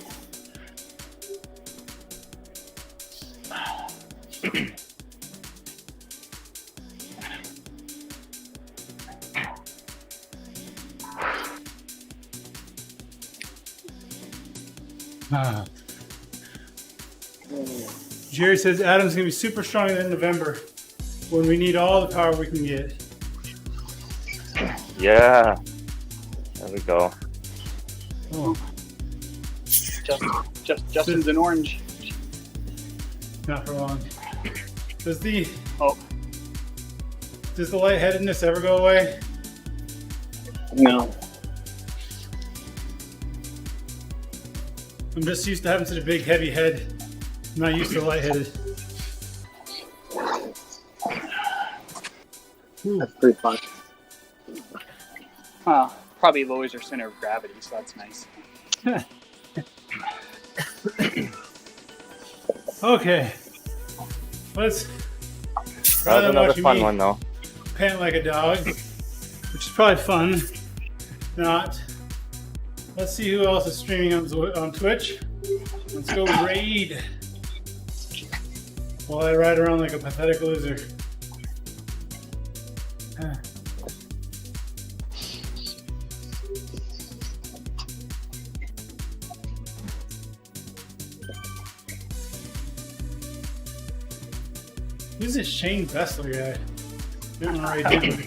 Jerry says Adam's gonna be super strong in November when we need all the power we can get. Yeah. There we go. Oh, Justin's an orange. not for long. Does the Oh, lightheadedness ever go away? No. I'm just used to having such a big, heavy head. I'm not used to lightheaded. That's pretty fun. probably lowers your center of gravity, so that's nice. Okay. Let's. That Rather was than another watching fun me one, though. pant like a dog, which is probably fun. Not. Let's see who else is streaming on Twitch. Let's go raid. While I ride around like a pathetic loser. Who's this Shane Vessler guy? I don't know what I did.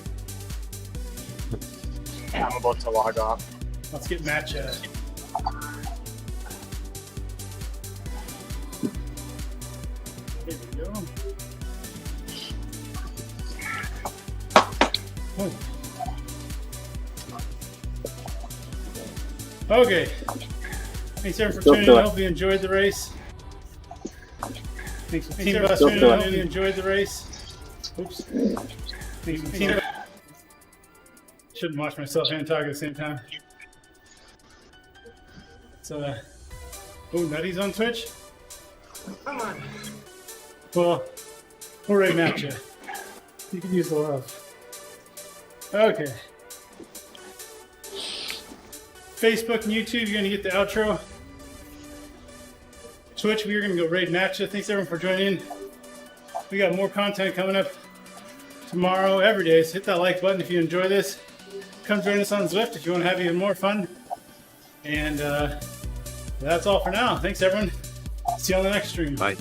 I'm about to log off. Let's get match. There we go. Oh. Okay. Thanks everyone for tuning in. I hope you enjoyed the race. Thanks for tuning in. I hope you enjoyed the race. Oops. Thanks for tuning in. Shouldn't watch myself and talk at the same time. So, oh, Nutty's on Twitch? Come on. Well, we'll right match you. You can use the love. Okay. Facebook and YouTube, you're going to get the outro. Twitch, we're going to go raid match you. Thanks everyone for joining in. We got more content coming up tomorrow, every day. So hit that like button if you enjoy this. Come join us on Zwift if you want to have even more fun. And that's all for now. Thanks, everyone. See you on the next stream. Bye.